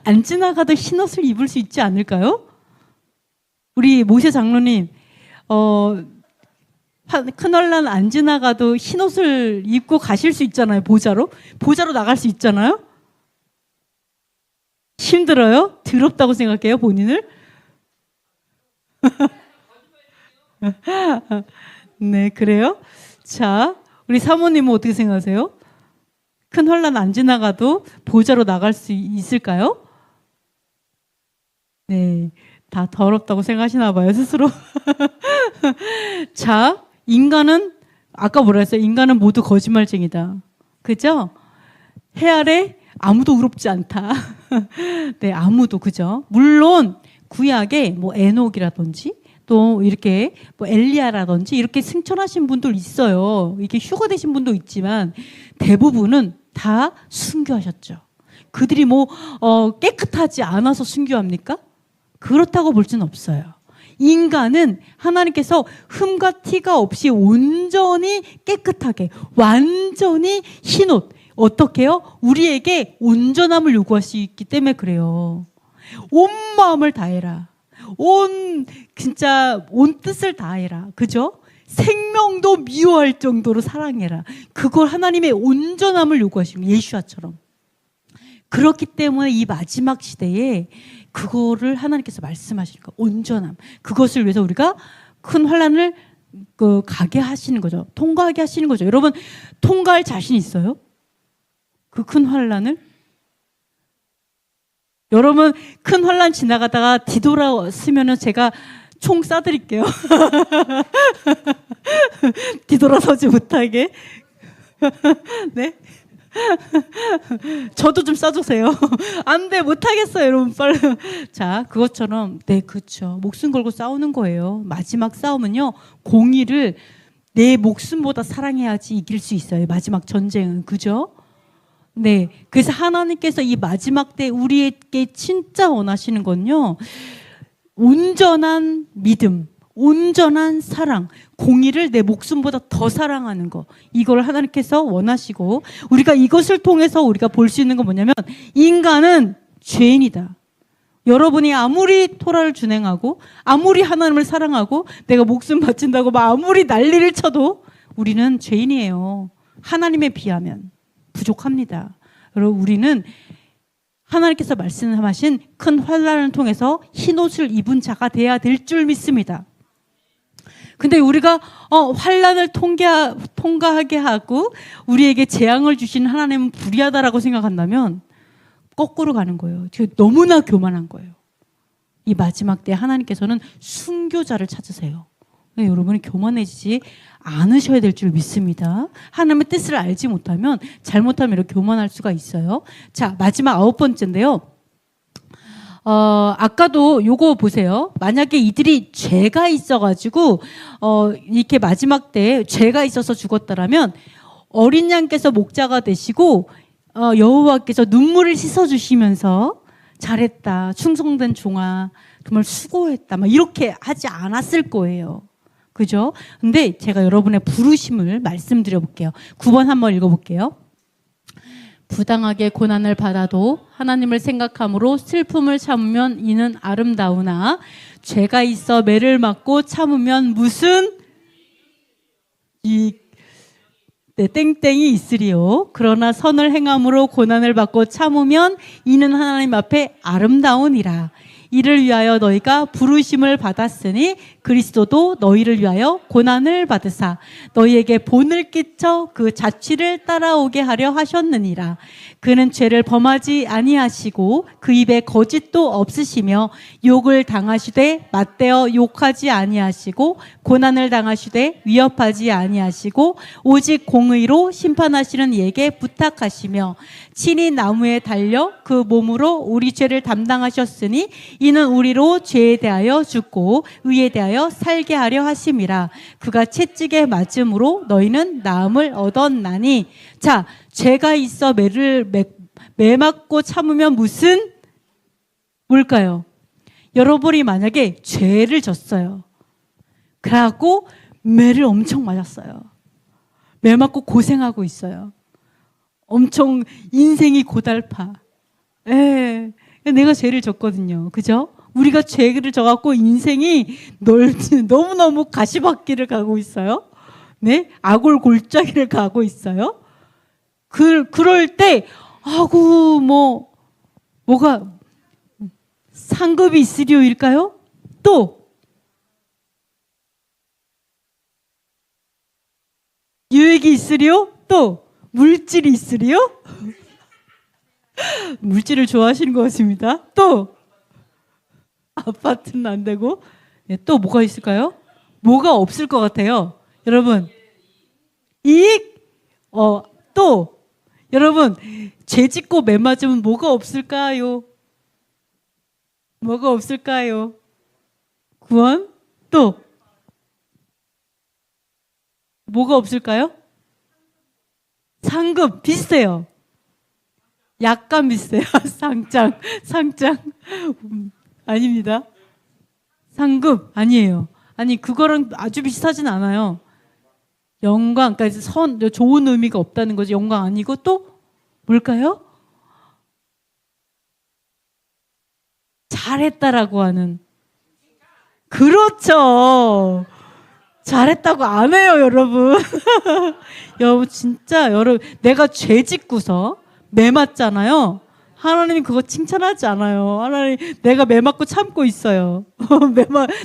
안 지나가도 흰 옷을 입을 수 있지 않을까요? 우리 모세 장로님, 큰 환난 안 지나가도 흰 옷을 입고 가실 수 있잖아요. 보자로 나갈 수 있잖아요. 힘들어요? 더럽다고 생각해요, 본인을? 네, 그래요? 자, 우리 사모님은 어떻게 생각하세요? 큰 환난 안 지나가도 보좌로 나갈 수 있을까요? 네, 다 더럽다고 생각하시나 봐요, 스스로. 자, 인간은 아까 뭐라 했어요? 인간은 모두 거짓말쟁이다. 그죠? 해 아래 아무도 의롭지 않다. 네, 아무도, 그죠? 물론 구약에 뭐 에녹이라든지 또 이렇게 뭐 엘리야라든지 이렇게 승천하신 분들 있어요. 이렇게 휴가 되신 분도 있지만 대부분은 다 순교하셨죠. 그들이 뭐 깨끗하지 않아서 순교합니까? 그렇다고 볼 수는 없어요. 인간은 하나님께서 흠과 티가 없이 온전히 깨끗하게 완전히 흰옷, 어떻게 해요? 우리에게 온전함을 요구하시기 때문에 그래요. 온 마음을 다해라. 진짜 온 뜻을 다해라. 그죠? 생명도 미워할 정도로 사랑해라. 그걸 하나님의 온전함을 요구하시는 거예요. 예수아처럼. 그렇기 때문에 이 마지막 시대에 그거를 하나님께서 말씀하시는 거예요. 온전함. 그것을 위해서 우리가 큰 환난을 가게 하시는 거죠. 통과하게 하시는 거죠. 여러분, 통과할 자신 있어요? 그 큰 환난을? 여러분, 큰 환난 지나가다가 뒤돌아서면 제가 총 쏴드릴게요. 뒤돌아서지 못하게. 네? 저도 좀 쏴주세요. 안 돼, 못하겠어요, 여러분. 빨리. 자, 그것처럼, 네, 그렇죠. 목숨 걸고 싸우는 거예요. 마지막 싸움은요, 공의를 내 목숨보다 사랑해야지 이길 수 있어요. 마지막 전쟁은. 그죠? 네. 그래서 하나님께서 이 마지막 때 우리에게 진짜 원하시는 건요, 온전한 믿음, 온전한 사랑, 공의를 내 목숨보다 더 사랑하는 거, 이걸 하나님께서 원하시고, 우리가 이것을 통해서 우리가 볼 수 있는 건 뭐냐면, 인간은 죄인이다. 여러분이 아무리 토라를 준행하고 아무리 하나님을 사랑하고 내가 목숨 바친다고 막 아무리 난리를 쳐도 우리는 죄인이에요. 하나님에 비하면 부족합니다. 여러분, 우리는 하나님께서 말씀하신 큰 환난을 통해서 흰옷을 입은 자가 돼야 될 줄 믿습니다. 근데 우리가 환난을 통과하게 하고 우리에게 재앙을 주신 하나님은 불의하다라고 생각한다면 거꾸로 가는 거예요. 너무나 교만한 거예요. 이 마지막 때 하나님께서는 순교자를 찾으세요. 여러분이 교만해지지 않으셔야 될 줄 믿습니다. 하나님의 뜻을 알지 못하면, 잘못하면 이렇게 교만할 수가 있어요. 자, 마지막 9번째인데요. 아까도 요거 보세요. 만약에 이들이 죄가 있어가지고 이렇게 마지막 때 죄가 있어서 죽었다라면 어린 양께서 목자가 되시고 여호와께서 눈물을 씻어주시면서 잘했다, 충성된 종아, 정말 수고했다, 막 이렇게 하지 않았을 거예요. 그죠? 근데 제가 여러분의 부르심을 말씀드려 볼게요. 9번 한번 읽어볼게요. 부당하게 고난을 받아도 하나님을 생각함으로 슬픔을 참으면 이는 아름다우나 죄가 있어 매를 맞고 참으면 무슨 땡땡이 있으리요. 그러나 선을 행함으로 고난을 받고 참으면 이는 하나님 앞에 아름다우니라. 이를 위하여 너희가 부르심을 받았으니 그리스도도 너희를 위하여 고난을 받으사 너희에게 본을 끼쳐 그 자취를 따라오게 하려 하셨느니라. 그는 죄를 범하지 아니하시고 그 입에 거짓도 없으시며 욕을 당하시되 맞대어 욕하지 아니하시고 고난을 당하시되 위협하지 아니하시고 오직 공의로 심판하시는 이에게 부탁하시며 친히 나무에 달려 그 몸으로 우리 죄를 담당하셨으니 이는 우리로 죄에 대하여 죽고 의에 대하여 살게 하려 하심이라. 그가 채찍에 맞음으로 너희는 나음을 얻었나니. 자, 죄가 있어 매 맞고 참으면 무슨 뭘까요? 여러분이 만약에 죄를 졌어요. 그래갖고 매를 엄청 맞았어요. 매 맞고 고생하고 있어요. 엄청 인생이 고달파. 예. 내가 죄를 졌거든요. 그죠? 우리가 죄를 져갖고 인생이 너무너무 가시밭길을 가고 있어요. 네? 악골 골짜기를 가고 있어요. 그럴 때, 뭐가 상급이 있으리요일까요? 또, 유익이 있으리요? 또, 물질이 있으리요? 물질을 좋아하시는 것 같습니다. 또 아파트는 안 되고 또 뭐가 있을까요? 뭐가 없을 것 같아요. 여러분 이익 또 여러분 죄 짓고 매 맞으면 뭐가 없을까요? 뭐가 없을까요? 구원 또 뭐가 없을까요? 상급 비슷해요. 약간 비슷해요. 상장. 아닙니다. 상급 아니에요. 아니 그거랑 아주 비슷하진 않아요. 영광, 그러니까 좋은 의미가 없다는 거지. 영광 아니고 또 뭘까요? 잘했다라고 하는. 그렇죠. 잘했다고 안 해요, 여러분. 여러분 진짜 내가 죄 짓고서 매 맞잖아요. 하나님 그거 칭찬하지 않아요. 하나님 내가 매 맞고 참고 있어요.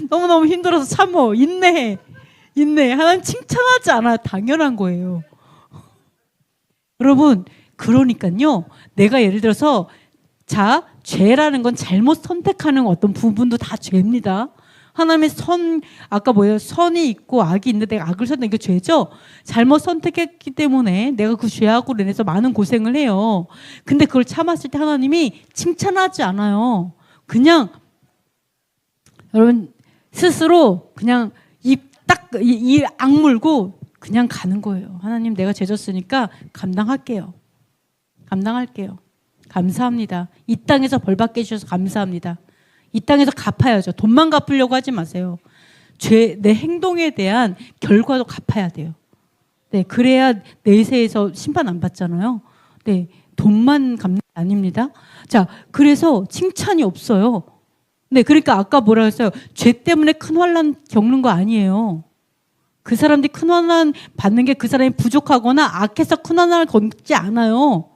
너무너무 힘들어서 참어. 인내해. 하나님 칭찬하지 않아요. 당연한 거예요. 여러분 그러니까요. 내가 예를 들어서 죄라는 건 잘못 선택하는 어떤 부분도 다 죄입니다. 하나님의 아까 선이 있고 악이 있는데 내가 악을 선택한 게 죄죠? 잘못 선택했기 때문에 내가 그 죄악으로 인해서 많은 고생을 해요. 근데 그걸 참았을 때 하나님이 칭찬하지 않아요. 그냥 여러분 스스로 그냥 입 악물고 그냥 가는 거예요. 하나님 내가 죄 졌으니까 감당할게요. 감사합니다. 이 땅에서 벌 받게 해주셔서 감사합니다. 이 땅에서 갚아야죠. 돈만 갚으려고 하지 마세요. 내 행동에 대한 결과도 갚아야 돼요. 네, 그래야 내세에서 심판 안 받잖아요. 네, 돈만 갚는 게 아닙니다. 자, 그래서 칭찬이 없어요. 네, 그러니까 아까 뭐라 했어요? 죄 때문에 큰 환난 겪는 거 아니에요. 그 사람들이 큰 환난 받는 게 그 사람이 부족하거나 악해서 큰 환난을 겪지 않아요.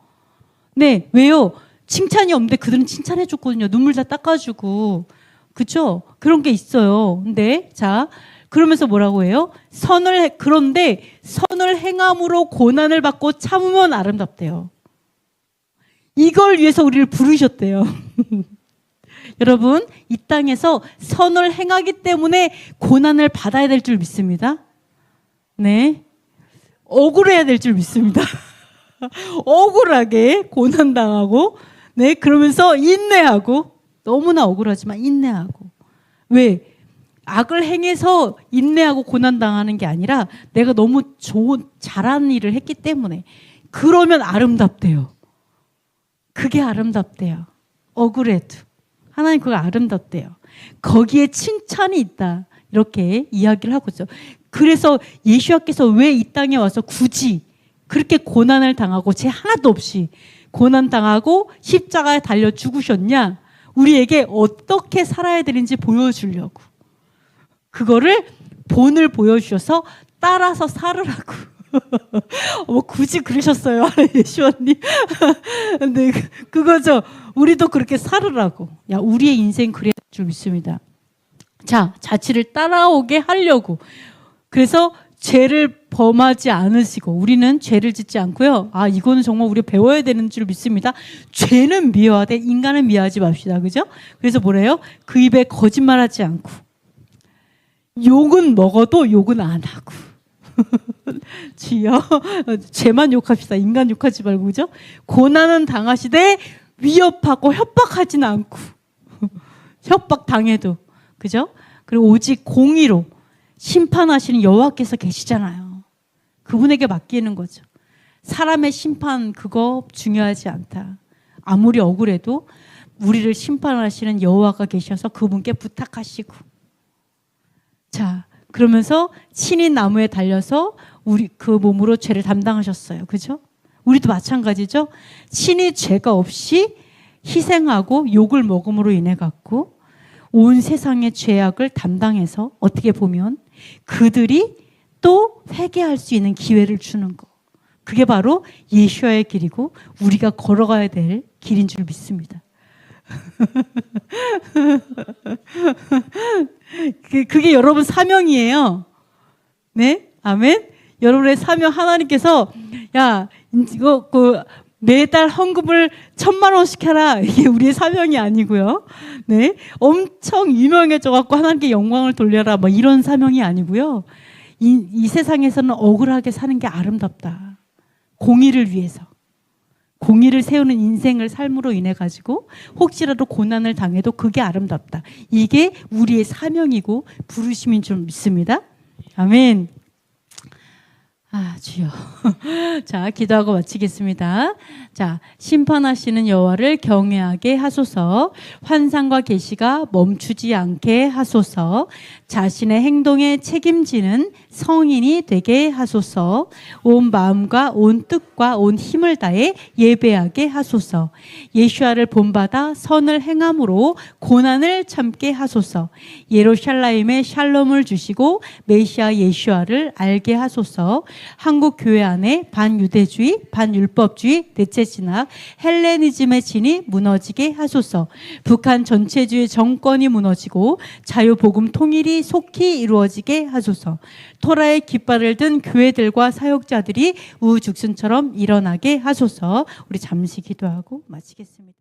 네, 왜요? 칭찬이 없는데 그들은 칭찬해 줬거든요. 눈물 다 닦아주고. 그죠? 그런 게 있어요. 근데 그러면서 뭐라고 해요? 그런데 선을 행함으로 고난을 받고 참으면 아름답대요. 이걸 위해서 우리를 부르셨대요. 여러분 이 땅에서 선을 행하기 때문에 고난을 받아야 될 줄 믿습니다. 네, 억울해야 될 줄 믿습니다. 억울하게 고난당하고 네, 그러면서 인내하고 너무나 억울하지만 인내하고. 왜? 악을 행해서 인내하고 고난당하는 게 아니라 내가 너무 잘한 일을 했기 때문에. 그러면 아름답대요. 그게 아름답대요. 억울해도 하나님 그거 아름답대요. 거기에 칭찬이 있다. 이렇게 이야기를 하고 있죠. 그래서 예수님께서 왜 이 땅에 와서 굳이 그렇게 고난을 당하고 죄 하나도 없이 고난당하고 십자가에 달려 죽으셨냐? 우리에게 어떻게 살아야 되는지 보여주려고. 그거를 본을 보여주셔서 따라서 살으라고. 굳이 그러셨어요, 예수님. 근데 그거죠. 우리도 그렇게 살으라고. 야, 우리의 인생 그래야 될 줄 믿습니다. 자, 자취를 따라오게 하려고. 그래서 죄를 범하지 않으시고, 우리는 죄를 짓지 않고요. 아, 이거는 정말 우리가 배워야 되는 줄 믿습니다. 죄는 미워하되 인간은 미워하지 맙시다. 그죠? 그래서 뭐래요? 그 입에 거짓말하지 않고, 욕은 먹어도 욕은 안 하고. 주여, 죄만 욕합시다. 인간 욕하지 말고, 그죠? 고난은 당하시되 위협하고 협박하진 않고. 협박 당해도. 그죠? 그리고 오직 공의로 심판하시는 여호와께서 계시잖아요. 그분에게 맡기는 거죠. 사람의 심판 그거 중요하지 않다. 아무리 억울해도 우리를 심판하시는 여호와가 계셔서 그분께 부탁하시고. 자, 그러면서 친히 나무에 달려서 우리 그 몸으로 죄를 담당하셨어요. 그죠? 우리도 마찬가지죠. 친히 죄가 없이 희생하고 욕을 먹음으로 인해 갖고 온 세상의 죄악을 담당해서 어떻게 보면 그들이 또 회개할 수 있는 기회를 주는 거. 그게 바로 예수와의 길이고 우리가 걸어가야 될 길인 줄 믿습니다. 그게 여러분 사명이에요. 네? 아멘? 여러분의 사명 하나님께서 야, 이거 매달 헌금을 1,000,000원씩 해라. 이게 우리의 사명이 아니고요. 네, 엄청 유명해져 갖고 하나님께 영광을 돌려라. 뭐 이런 사명이 아니고요. 이 세상에서는 억울하게 사는 게 아름답다. 공의를 위해서. 공의를 세우는 인생을 삶으로 인해 가지고 혹시라도 고난을 당해도 그게 아름답다. 이게 우리의 사명이고 부르심인 줄 믿습니다. 아멘. 아, 주여. 자, 기도하고 마치겠습니다. 자, 심판하시는 여호와를 경외하게 하소서. 환상과 계시가 멈추지 않게 하소서. 자신의 행동에 책임지는 성인이 되게 하소서. 온 마음과 온 뜻과 온 힘을 다해 예배하게 하소서. 예수아를 본받아 선을 행함으로 고난을 참게 하소서. 예루살렘에 샬롬을 주시고 메시아 예수아를 알게 하소서. 한국 교회 안에 반유대주의, 반율법주의, 대체신학, 헬레니즘의 진이 무너지게 하소서. 북한 전체주의 정권이 무너지고 자유복음 통일이 속히 이루어지게 하소서. 토라의 깃발을 든 교회들과 사역자들이 우후죽순처럼 일어나게 하소서. 우리 잠시 기도하고 마치겠습니다.